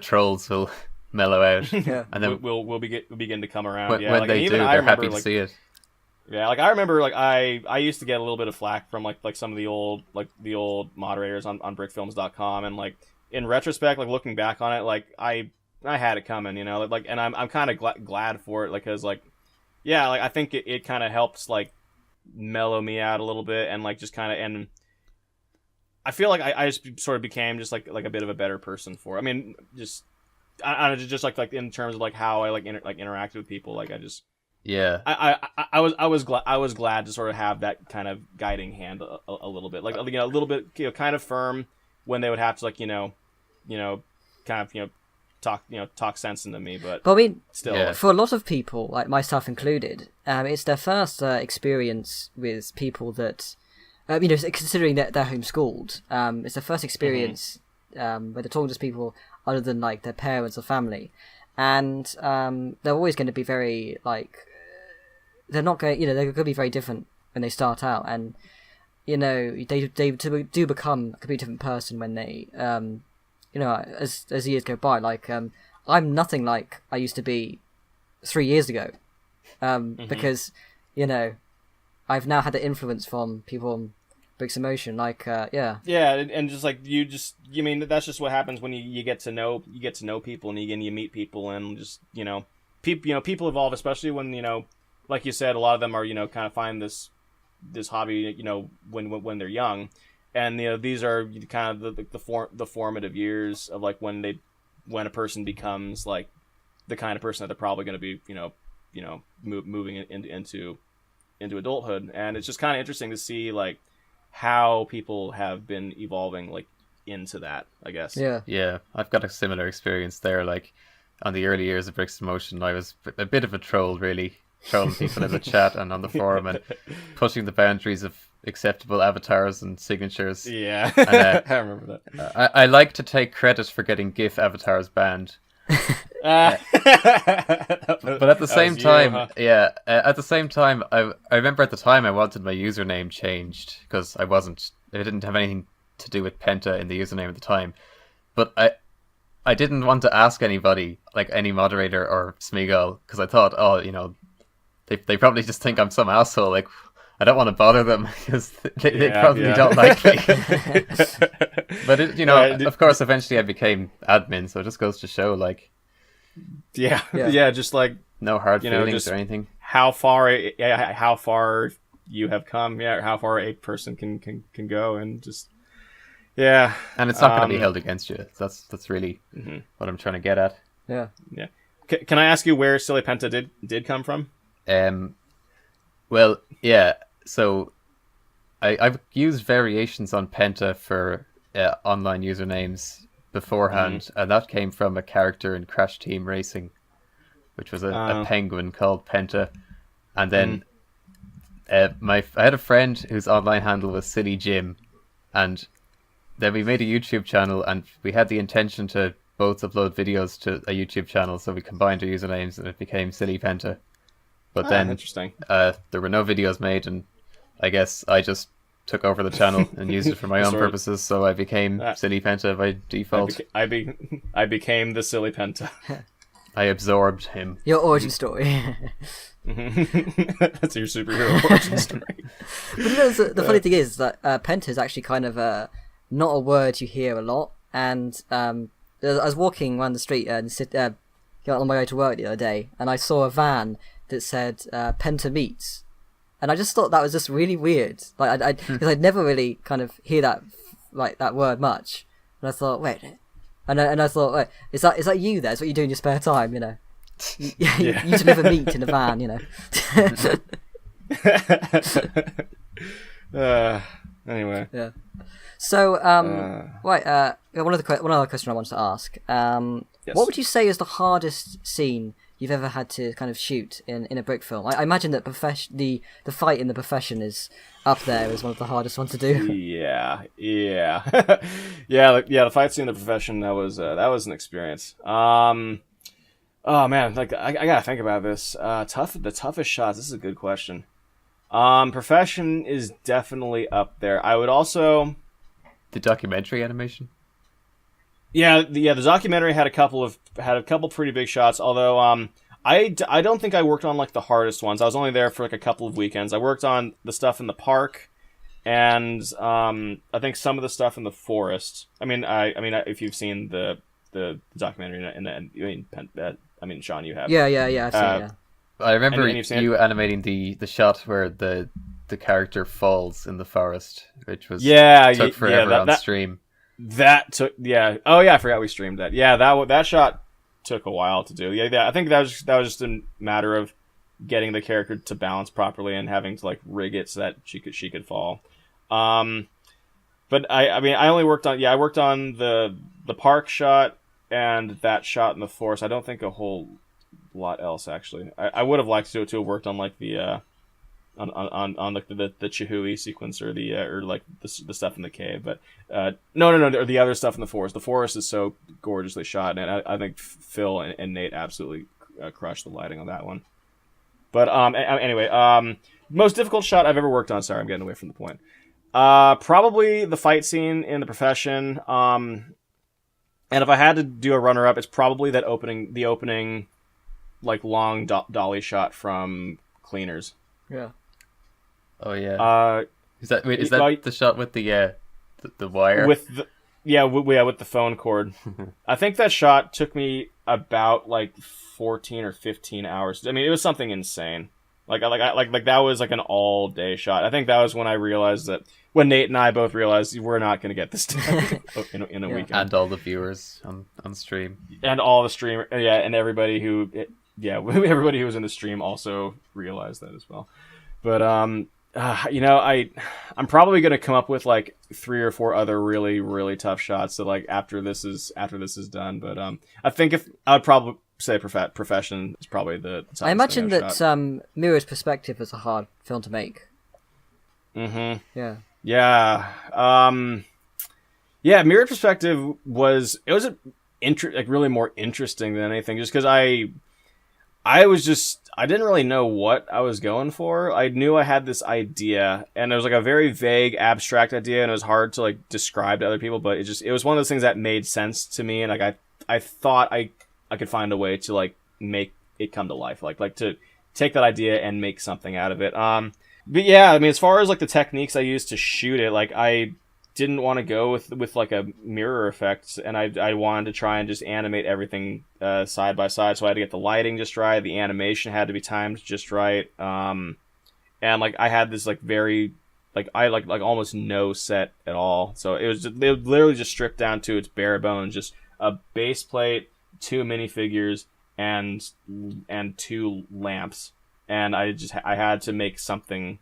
trolls will mellow out, Yeah. and then we'll begin to come around. when Like, they do, they're happy to see it. Yeah, like I remember, like I used to get a little bit of flack from like some of the old moderators on Brickfilms.com, and like in retrospect, like looking back on it, like I had it coming, you know, like, and I'm kind of glad for it, like, cause like, yeah, like I think it kind of helps like mellow me out a little bit, and like just kind of, and I feel like I just sort of became just like a bit of a better person for it. I mean, just I just like in terms of like how I like interacted with people, like I just. Yeah, I was glad to sort of have that kind of guiding hand a little bit, like, you know, a little bit, you know, kind of firm when they would have to, like, you know, kind of, you know, talk sense into me, but I mean, still, Yeah. for a lot of people, like myself included, it's their first experience with people that, you know, considering that they're homeschooled, it's their first experience where they're talking to people other than like their parents or family, and they're always going to be very like. They're not going, you know, they're going to be very different when they start out, and you know they do become a completely different person when they, you know, as years go by. Like I'm nothing like I used to be 3 years ago, because you know I've now had the influence from people on Bricks in Motion. Like yeah, and just like you mean that's just what happens when you get to know people and you meet people, and just people evolve, especially when, you know. Like you said, a lot of them are, you know, kind of find this hobby, you know, when they're young, and you know these are kind of the formative years of like when a person becomes like the kind of person that they're probably going to be, you know, moving into adulthood, and it's just kind of interesting to see like how people have been evolving like into that, I guess. Yeah, I've got a similar experience there. Like on the early years of Bricks in Motion, I was a bit of a troll, really. Trolling people in the chat and on the forum and pushing the boundaries of acceptable avatars and signatures. Yeah, and, I remember that. I like to take credit for getting GIF avatars banned. But at the same time, at the same time, I remember at the time I wanted my username changed because it didn't have anything to do with Penta in the username at the time. But I didn't want to ask anybody, like any moderator or Smeagol, because I thought, oh, you know, they probably just think I'm some asshole. Like, I don't want to bother them because they probably don't like me. But you know, of course, eventually I became admin, so it just goes to show, like, just like no hard feelings or anything. How far you have come, how far a person can go, and just and it's not going to be held against you. That's really what I'm trying to get at. Yeah. Can I ask you where Silly Penta did come from? Well, yeah. So, I've used variations on Penta for online usernames beforehand, and that came from a character in Crash Team Racing, which was a penguin called Penta, and then I had a friend whose online handle was Silly Jim, and then we made a YouTube channel, and we had the intention to both upload videos to a YouTube channel, so we combined our usernames, and it became Silly Penta. But then interesting. There were no videos made, and I guess I just took over the channel and used it for my own purposes, so I became Silly Penta by default. I became the Silly Penta. I absorbed him. Your origin story. That's your superhero origin story. But you know, the funny thing is that Penta is actually kind of not a word you hear a lot, and I was walking around the street and on my way to work the other day, and I saw a van that said Penta Meats, and I just thought that was just really weird. Like because I'd never really kind of hear that word much, and I thought, wait, and I thought, wait, is that you? That's what you do in your spare time, you know? You deliver meat in a van, you know. Anyway. Yeah. So, right. One other question I wanted to ask. Yes. What would you say is the hardest scene you've ever had to kind of shoot in a brick film? I imagine that the fight in The Profession is up there as one of the hardest ones to do. Yeah. The fight scene in The Profession, that was an experience. Oh man, like I gotta think about this. The toughest shots. This is a good question. Profession is definitely up there. I would also The documentary animation. the documentary had a couple pretty big shots. Although I don't think I worked on like the hardest ones. I was only there for like a couple of weekends. I worked on the stuff in the park, and I think some of the stuff in the forest. I mean, if you've seen the documentary, I mean, Sean, you have. Yeah. I've seen it, yeah. I remember And you've seen you animating the shot where the character falls in the forest, which was took forever on stream. That took Oh yeah, I forgot we streamed that. Yeah, that shot took a while to do. Yeah, I think that was just a matter of getting the character to balance properly and having to like rig it so that she could fall. But I only worked on the park shot and that shot in the forest. I don't think a whole lot else actually. I would have liked to have worked on like the on like the Chihui sequence or like the stuff in the cave, but no, or the other stuff in the forest. The forest is so gorgeously shot, and I think Phil and Nate absolutely crushed the lighting on that one. But anyway, most difficult shot I've ever worked on. Sorry, I'm getting away from the point. Probably the fight scene in The Profession. And if I had to do a runner-up, it's probably the opening, like long dolly shot from Cleaners. Yeah. Oh yeah. Is that the shot with the wire? With the phone cord. I think that shot took me about like 14 or 15 hours. I mean, it was something insane. Like that was like an all day shot. I think that was when I realized that when Nate and I both realized we're not going to get this done in a weekend. And all the viewers on stream. And all the streamer, and everybody who was in the stream also realized that as well. But I'm probably going to come up with like 3 or 4 other really, really tough shots that like after this is done. But I think I would probably say Profession is probably the toughest. I imagine thing that shot. Mirror's Perspective was a hard film to make. Mm-hmm. Yeah. Yeah. Mirror Perspective was really more interesting than anything, just because I didn't really know what I was going for. I knew I had this idea, and it was like a very vague, abstract idea, and it was hard to like describe to other people. But it was one of those things that made sense to me, and like I thought I could find a way to like make it come to life, like to take that idea and make something out of it. But yeah, I mean, as far as like the techniques I used to shoot it, like I didn't want to go with like a mirror effect, and I wanted to try and just animate everything side by side. So I had to get the lighting just right, the animation had to be timed just right, and like I had this like very like I like almost no set at all. So it was they literally just stripped down to its bare bones, just a base plate, 2 minifigures, and 2 lamps. And I had to make something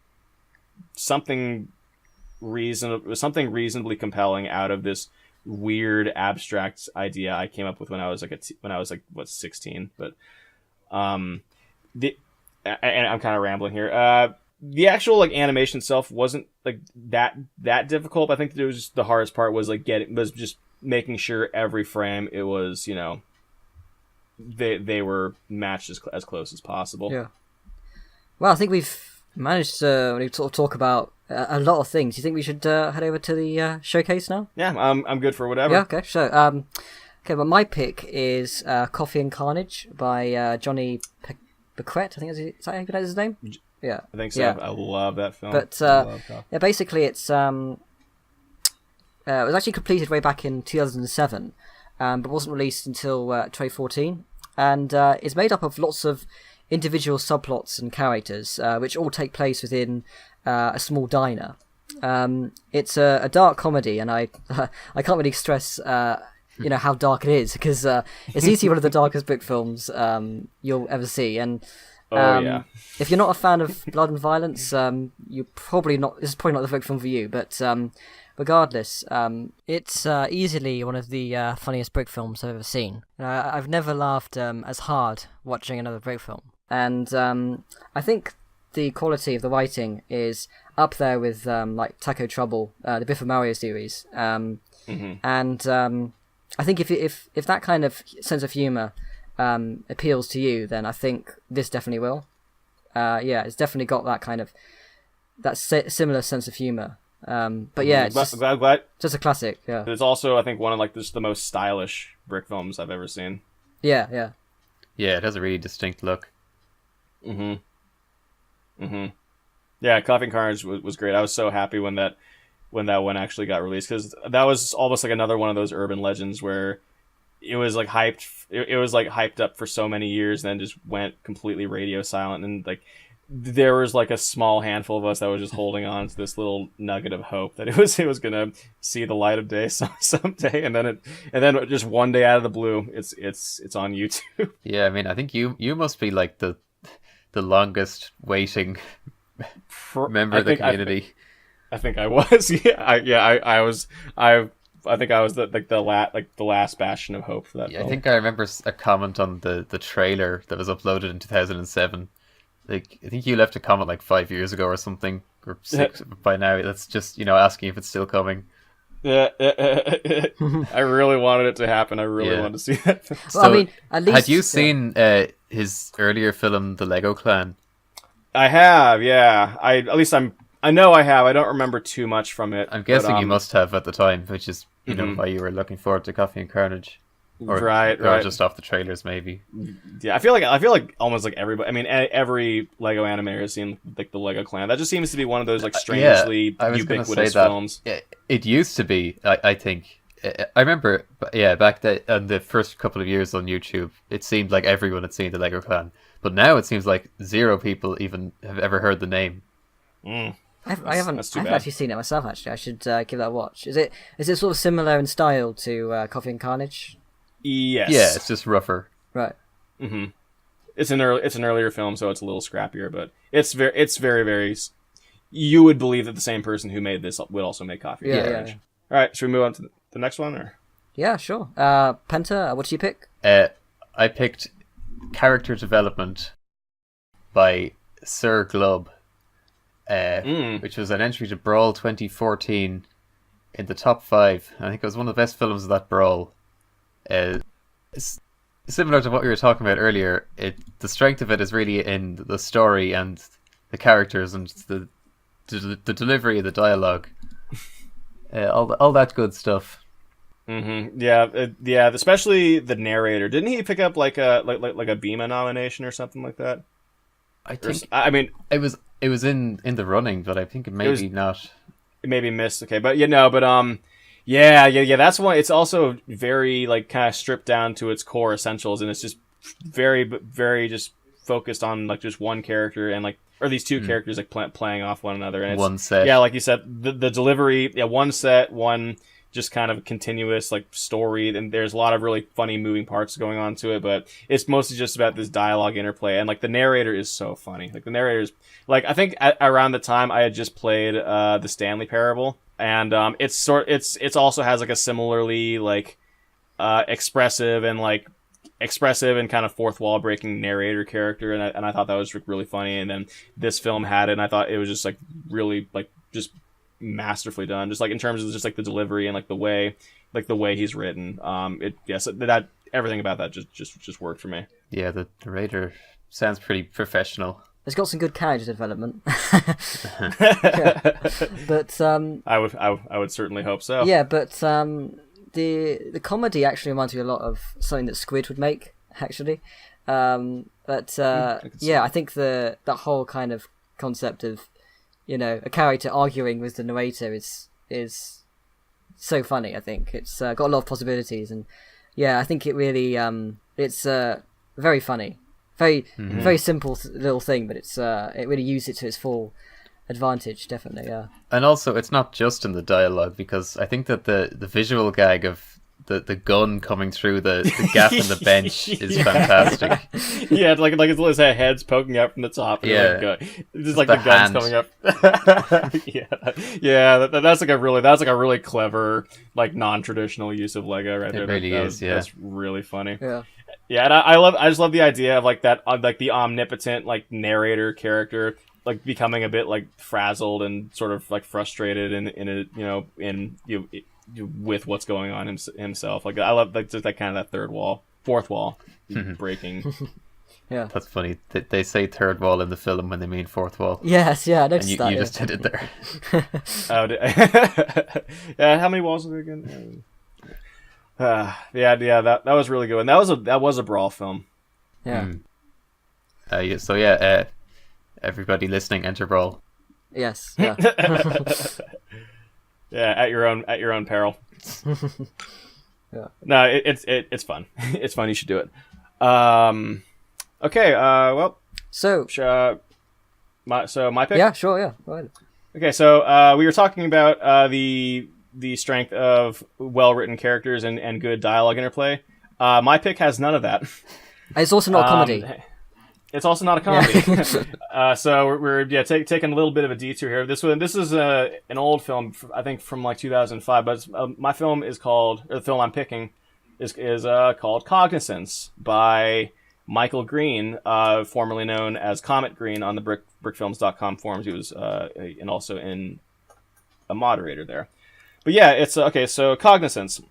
reasonably compelling out of this weird abstract idea I came up with when I was like 16. But and I'm kind of rambling here. The actual like animation itself wasn't like that difficult. I think it was just the hardest part was like just making sure every frame it was, you know, they were matched as close as possible. Yeah. Well, I think we've managed to sort of talk about a lot of things. Do you think we should head over to the showcase now? Yeah, I'm good for whatever. Yeah, okay. So, well, my pick is Coffee and Carnage by Johnny Becquet. I think is that how you pronounce his name? Yeah, I think so. Yeah. I love that film. But basically, it's it was actually completed way back in 2007, but wasn't released until 2014, and it's made up of lots of individual subplots and characters, which all take place within a small diner. It's a dark comedy, and I can't really stress how dark it is, because it's easily one of the darkest book films you'll ever see. And Yeah. If you're not a fan of blood and violence, you're probably not. This is probably not the perfect film for you. But regardless, it's easily one of the funniest Brick films I've ever seen. I've never laughed as hard watching another Brick film, and I think the quality of the writing is up there with like Taco Trouble, the Biff and Mario series, and I think if that kind of sense of humor appeals to you, then I think this definitely will. It's definitely got that kind of similar sense of humor. But yeah, it's just a classic. Yeah, it's also, I think, one of like just the most stylish Brick films I've ever seen. Yeah. It has a really distinct look. Yeah, Coffee and Carnage was great. I was so happy when that one actually got released, because that was almost like another one of those urban legends where it was like hyped. It was like hyped up for so many years, and then just went completely radio silent. And like there was like a small handful of us that was just holding on to this little nugget of hope that it was gonna see the light of day someday. And then just one day out of the blue, it's on YouTube. Yeah, I mean, I think you must be like the longest waiting member of the community. I think I was. I was. I think I was the last bastion of hope for that film. I think I remember a comment on the trailer that was uploaded in 2007. Like, I think you left a comment like 5 years ago or something, or 6 by now. That's just, asking if it's still coming. Yeah. I really wanted it to happen. I really wanted to see that. So, I mean, at least, had you seen his earlier film, The Lego Clan? I have, yeah. I know I have. I don't remember too much from it. I'm guessing you must have at the time, which is why you were looking forward to Coffee and Carnage, or just off the trailers, maybe. Yeah, I feel like almost like everybody. I mean, every Lego animator has seen like the Lego Clan. That just seems to be one of those like strangely ubiquitous films. It used to be. I think. I remember. Back in the first couple of years on YouTube, it seemed like everyone had seen the Lego Clan, but now it seems like 0 people even have ever heard the name. I haven't actually seen it myself. Actually, I should give that a watch. Is it sort of similar in style to Coffee and Carnage? Yes. Yeah, it's just rougher. Right. It's an earlier film, so it's a little scrappier, but it's very very. You would believe that the same person who made this would also make Coffee and Carnage. All right, should we move on to the next one, or? Yeah, sure. Penta, what did you pick? I picked Character Development by Sir Glub. Which was an entry to Brawl 2014 in the top 5. I think it was one of the best films of that Brawl. It's similar to what we were talking about earlier. The strength of it is really in the story and the characters and the delivery of the dialogue. All that good stuff. Yeah, especially the narrator. Didn't he pick up like a BEMA nomination or something like that? I think. I mean, it was in the running, but I think it maybe not. It maybe missed. Okay, but that's one. It's also very like kind of stripped down to its core essentials, and it's just very, very just focused on like just one character and like, or these two characters like playing off one another. And it's, one set. Yeah, like you said, the delivery. Yeah, one set, one just kind of continuous like story, and there's a lot of really funny moving parts going on to it, but it's mostly just about this dialogue interplay, and like the narrator is so funny. Like the narrator's like, I think around the time I had just played the Stanley Parable, and it's also has like a similarly like expressive and kind of fourth wall breaking narrator character, and I thought that was really funny. And then this film had it, and I thought it was just like really like just masterfully done, just like in terms of just like the delivery and like the way he's written. That everything about that just worked for me. Yeah, the narrator sounds pretty professional. It's got some good character development. Yeah. But I would certainly hope so. Yeah, but the comedy actually reminds me a lot of something that Squid would make, actually. I think that whole kind of concept of, a character arguing with the narrator is so funny. I think it's got a lot of possibilities, and I think it really it's very funny, very simple little thing, but it really used it to its full advantage, definitely. Yeah, and also it's not just in the dialogue, because I think that the visual gag of the gun coming through the gap in the bench is fantastic. Yeah, like it's his head's poking out from the top. Yeah, just like the gun's coming up. That's like a really clever, like, non-traditional use of Lego right there. It really is. Yeah, that's really funny. Yeah. Yeah, and I just love the idea of like that, like the omnipotent like narrator character, like becoming a bit like frazzled and sort of like frustrated with what's going on himself. Like, I love like just that kind of that fourth wall breaking. Yeah, that's funny. They say third wall in the film when they mean fourth wall. Yes, yeah, I noticed and that. You just did it there. Yeah, how many walls are there again? That was really good, and that was a brawl film. Yeah. Everybody listening, enter brawl. Yes. Yeah. Yeah, at your own peril. Yeah. No, it's fun. It's fun. You should do it. Okay. Well. So. My pick. Yeah. Sure. Yeah. Go ahead. Okay. So we were talking about the strength of well-written characters and good dialogue interplay. My pick has none of that. It's also not a comedy. It's also not a comedy. Yeah. So we're taking a little bit of a detour here. This is an old film, I think from like 2005. But my film is called, or the film I'm picking is called Cognizance by Michael Green, formerly known as Comet Green on the Brickfilms.com forums. He was and also in a moderator there. But yeah, it's okay. So Cognizance.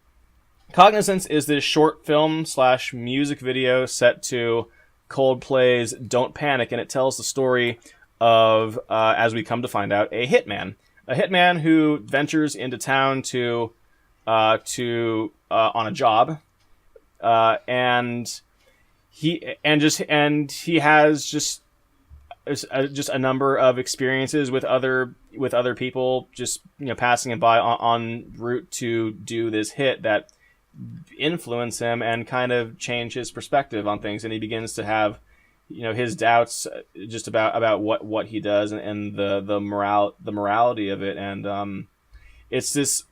Cognizance is this short film / music video set to Coldplay's "Don't Panic," and it tells the story of, as we come to find out, a hitman who ventures into town to on a job, and he has just a number of experiences with other people, just passing him by en route to do this hit that influence him and kind of change his perspective on things, and he begins to have his doubts just about what he does and the morality of it. And it's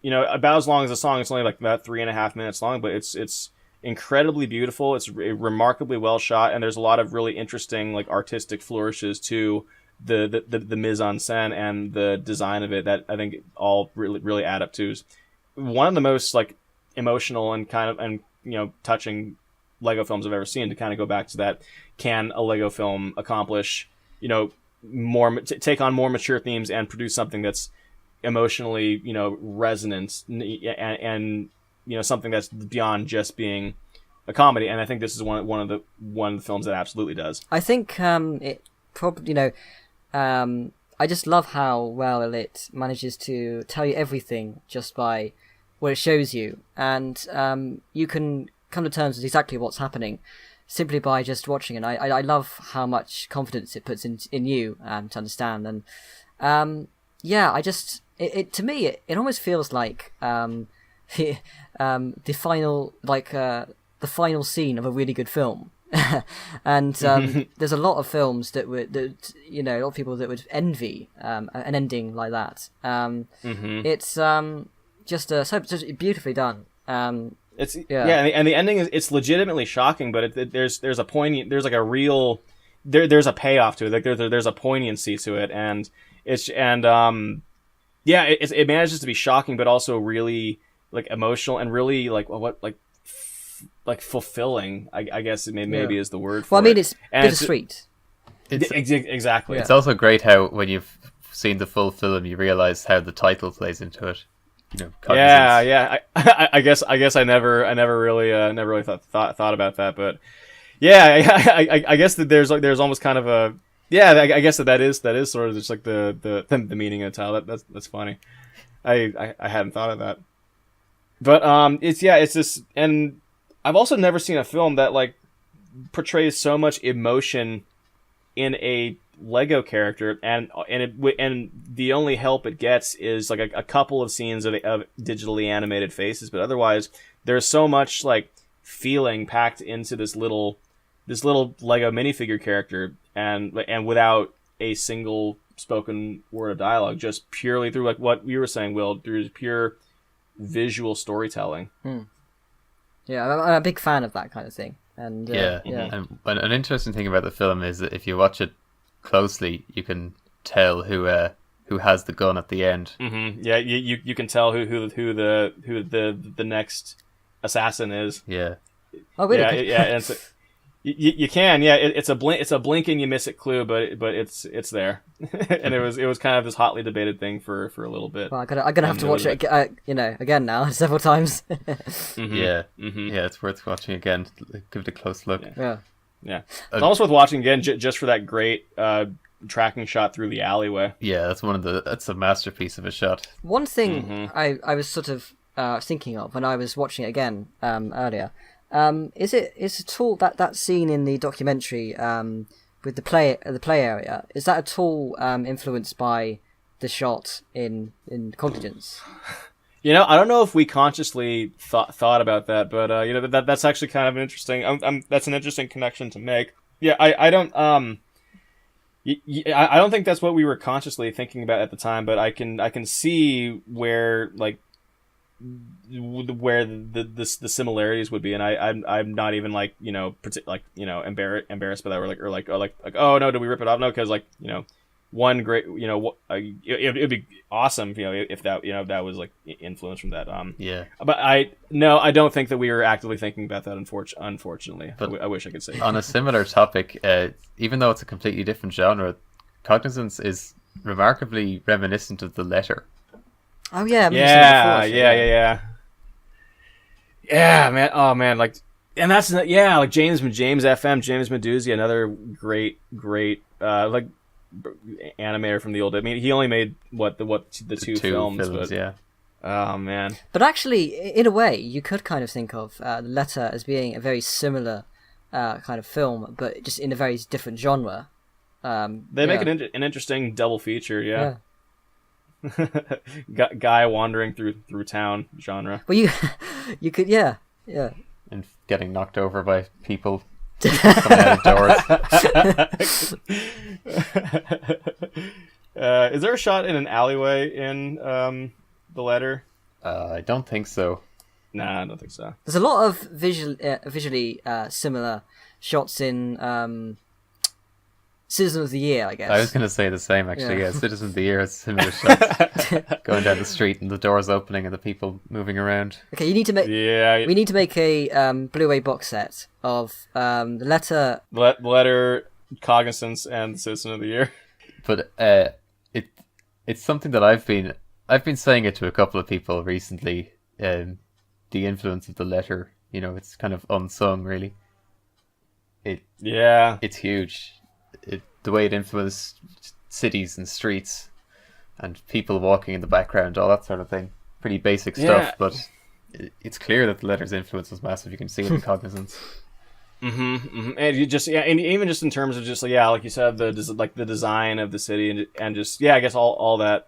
about as long as the song. It's only like about 3.5 minutes long, but it's incredibly beautiful. It's remarkably well shot, and there's a lot of really interesting like artistic flourishes to the mise en scène and the design of it that I think all really add up to one of the most like emotional and kind of touching Lego films I've ever seen. To kind of go back to that, can a Lego film accomplish more take on more mature themes and produce something that's emotionally resonant and something that's beyond just being a comedy? And I think this is one of the films that absolutely does. I think it probably I just love how well it manages to tell you everything just by what it shows you, and you can come to terms with exactly what's happening simply by just watching it. I love how much confidence it puts in you to understand, and it to me it almost feels like the final scene of a really good film. And there's a lot of films a lot of people that would envy an ending like that. It's just so beautifully done. And the ending it's legitimately shocking, but there's a poignant, there's like a real there's a payoff to it. Like there's a poignancy to it, and it manages to be shocking, but also really like emotional and really like fulfilling, I guess maybe is the word for it. Well, I mean, it's bittersweet. Exactly. It's also great how when you've seen the full film, you realize how the title plays into it. I guess I never really thought about that, but I guess that there's almost kind of a I guess that is sort of just like the meaning of the title. That's funny. I hadn't thought of that, but it's just, and I've also never seen a film that like portrays so much emotion in a Lego character, and the only help it gets is like a couple of scenes of digitally animated faces, but otherwise there's so much like feeling packed into this little Lego minifigure character, and without a single spoken word of dialogue, just purely through like what you were saying, Will, through pure visual storytelling. Yeah, I'm a big fan of that kind of thing. And And an interesting thing about the film is that if you watch it closely, you can tell who has the gun at the end. Mm-hmm. Yeah, you can tell who the next assassin is. Yeah. Oh, really? Yeah, and it's you can. Yeah, it's a blink and you miss it clue, but it's there, and it was kind of this hotly debated thing for a little bit. Well, I'm gonna have to watch it, again now several times. Yeah, it's worth watching again. Give it a close look. Yeah. It's almost worth watching again just for that great tracking shot through the alleyway. Yeah, that's a masterpiece of a shot. One thing I was sort of thinking of when I was watching it again earlier. Is at all that scene in the documentary with the play area, is that at all influenced by the shot in Cognizance? I don't know if we consciously thought about that, but that's actually kind of an interesting. That's an interesting connection to make. Yeah, I don't I don't think that's what we were consciously thinking about at the time, but I can see where the similarities would be, and I'm not even embarrassed by that, or like oh no, did we rip it off? No, because one great it'd be awesome if that was influence from that but I don't think that we were actively thinking about that, unfortunately. But I wish I could say on a similar topic, even though it's a completely different genre, Cognizance is remarkably reminiscent of The Letter. Oh yeah, yeah, man. Oh man, and that's James FM, James Meduzzi, another great animator from the old. I mean, he only made the two films, but yeah. Oh man. But actually, in a way, you could kind of think of The Letter as being a very similar kind of film, but just in a very different genre. They make an interesting double feature, yeah. Guy wandering through town genre. Well, you could, yeah, and getting knocked over by people coming out of doors. Is there a shot in an alleyway in The Letter? I don't think so. Nah, I don't think so. There's a lot of visually similar shots in Citizen of the Year, I guess. I was going to say the same, actually. Yeah, Citizen of the Year has similar shots. Going down the street and the doors opening and the people moving around. Okay, you need to make. Yeah. We need to make a Blu-ray box set of The Letter, Cognizance, and Citizen of the Year. But it's something that I've been saying it to a couple of people recently. The influence of The Letter, it's kind of unsung, really. It's huge. The way it influenced cities and streets and people walking in the background, all that sort of thing. Pretty basic stuff, but it's clear that The Letter's influence was massive. You can see it in Cognizance. And you just and even just in terms of just like you said, the design of the city and just I guess all that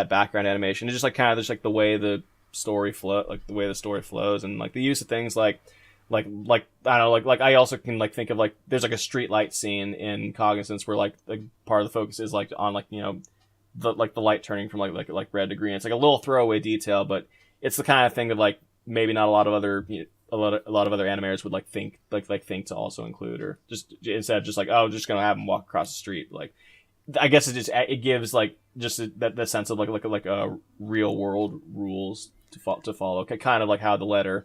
background animation. It's just kind of just the way the story flows, and the use of things like I don't know, I also can think of there's a street light scene in Cognizance where part of the focus is on the light turning from like red to green. It's a little throwaway detail, but it's the kind of thing that maybe not a lot of other a lot of other animators would think to also include, or just instead of just just gonna have them walk across the street. I guess it gives that sense of a real world rules to follow, kind of how The Letter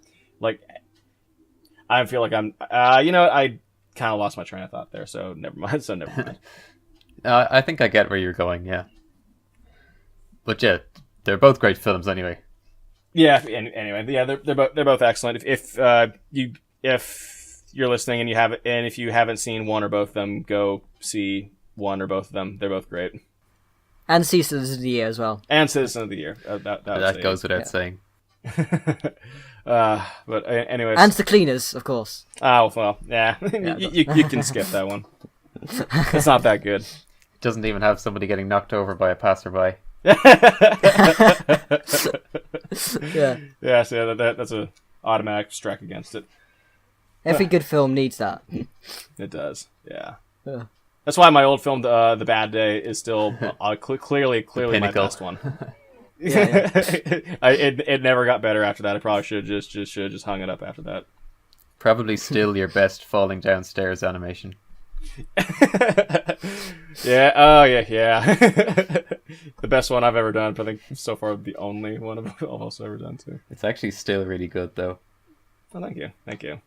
I feel I'm I kind of lost my train of thought there, so never mind. I think I get where you're going, yeah. But yeah, they're both great films anyway. Yeah, anyway, yeah, they're both excellent. If you're listening and if you haven't seen one or both of them, go see one or both of them. They're both great. And Citizen of the Year as well. And Citizen of the Year. That goes without saying. But anyways, and The Cleaners, of course. Oh well, yeah. You can skip that one. It's not that good. It doesn't even have somebody getting knocked over by a passerby. Yeah. So that's a automatic strike against it. Every good film needs that. It does. Yeah. That's why my old film, The Bad Day, is still clearly my pinnacle. best one. Yeah. It never got better after that. I probably should have just hung it up after that. Probably still your best falling downstairs animation. Yeah. Oh yeah. The best one I've ever done. But I think so far the only one I've also ever done too. It's actually still really good though. Oh, thank you.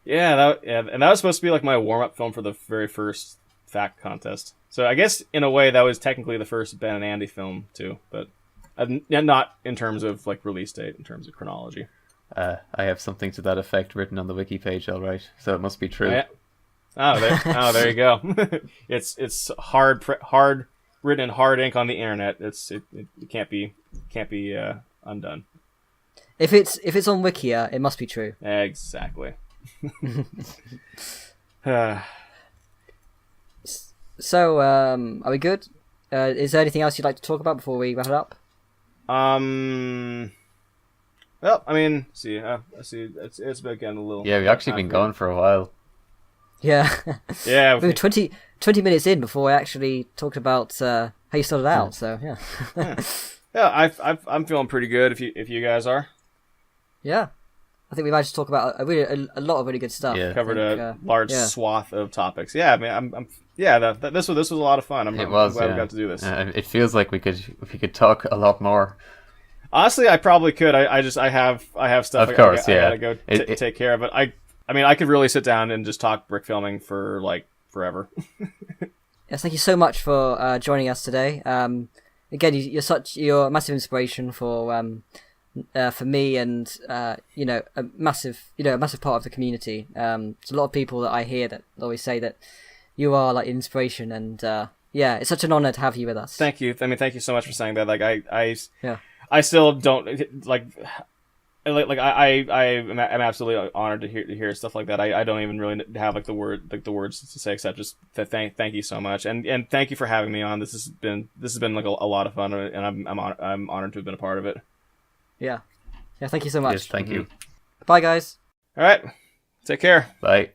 Yeah, and that was supposed to be like my warm up film for the very first fact contest. So I guess in a way that was technically the first Ben and Andy film too, but not in terms of like release date, in terms of chronology. I have something to that effect written on the wiki page, all right. So it must be true. Oh, yeah. There you go. It's hard written in hard ink on the internet. It can't be undone. If it's on Wikia, it must be true. Exactly. So, are we good? Is there anything else you'd like to talk about before we wrap it up? Well, I mean, see, it's been getting a little. Yeah, we've actually been going for a while. Yeah. Yeah. We were 20 minutes in before I actually talked about how you started out. So yeah. Yeah, I'm feeling pretty good. If you guys are. Yeah. I think we managed to talk about a lot of really good stuff. Yeah. Covered a large swath of topics. Yeah, I mean, this was a lot of fun. I'm glad we got to do this. It feels like we could talk a lot more. Honestly, I probably could. I have stuff. Of course, I gotta go take care of it. I mean, I could really sit down and just talk brick filming for like forever. Yes, thank you so much for joining us today. Again, you're a massive inspiration for me and a massive part of the community. There's a lot of people that I hear that always say that you are like inspiration, and it's such an honor to have you with us. Thank you. I mean, thank you so much for saying that. Like I still don't like I'm absolutely honored to hear stuff like that. I don't even really have like the words to say except just thank you so much, and thank you for having me on. This has been like a lot of fun, and I'm honored to have been a part of it. Yeah, thank you so much. Yes, thank you. Bye, guys. All right, take care. Bye.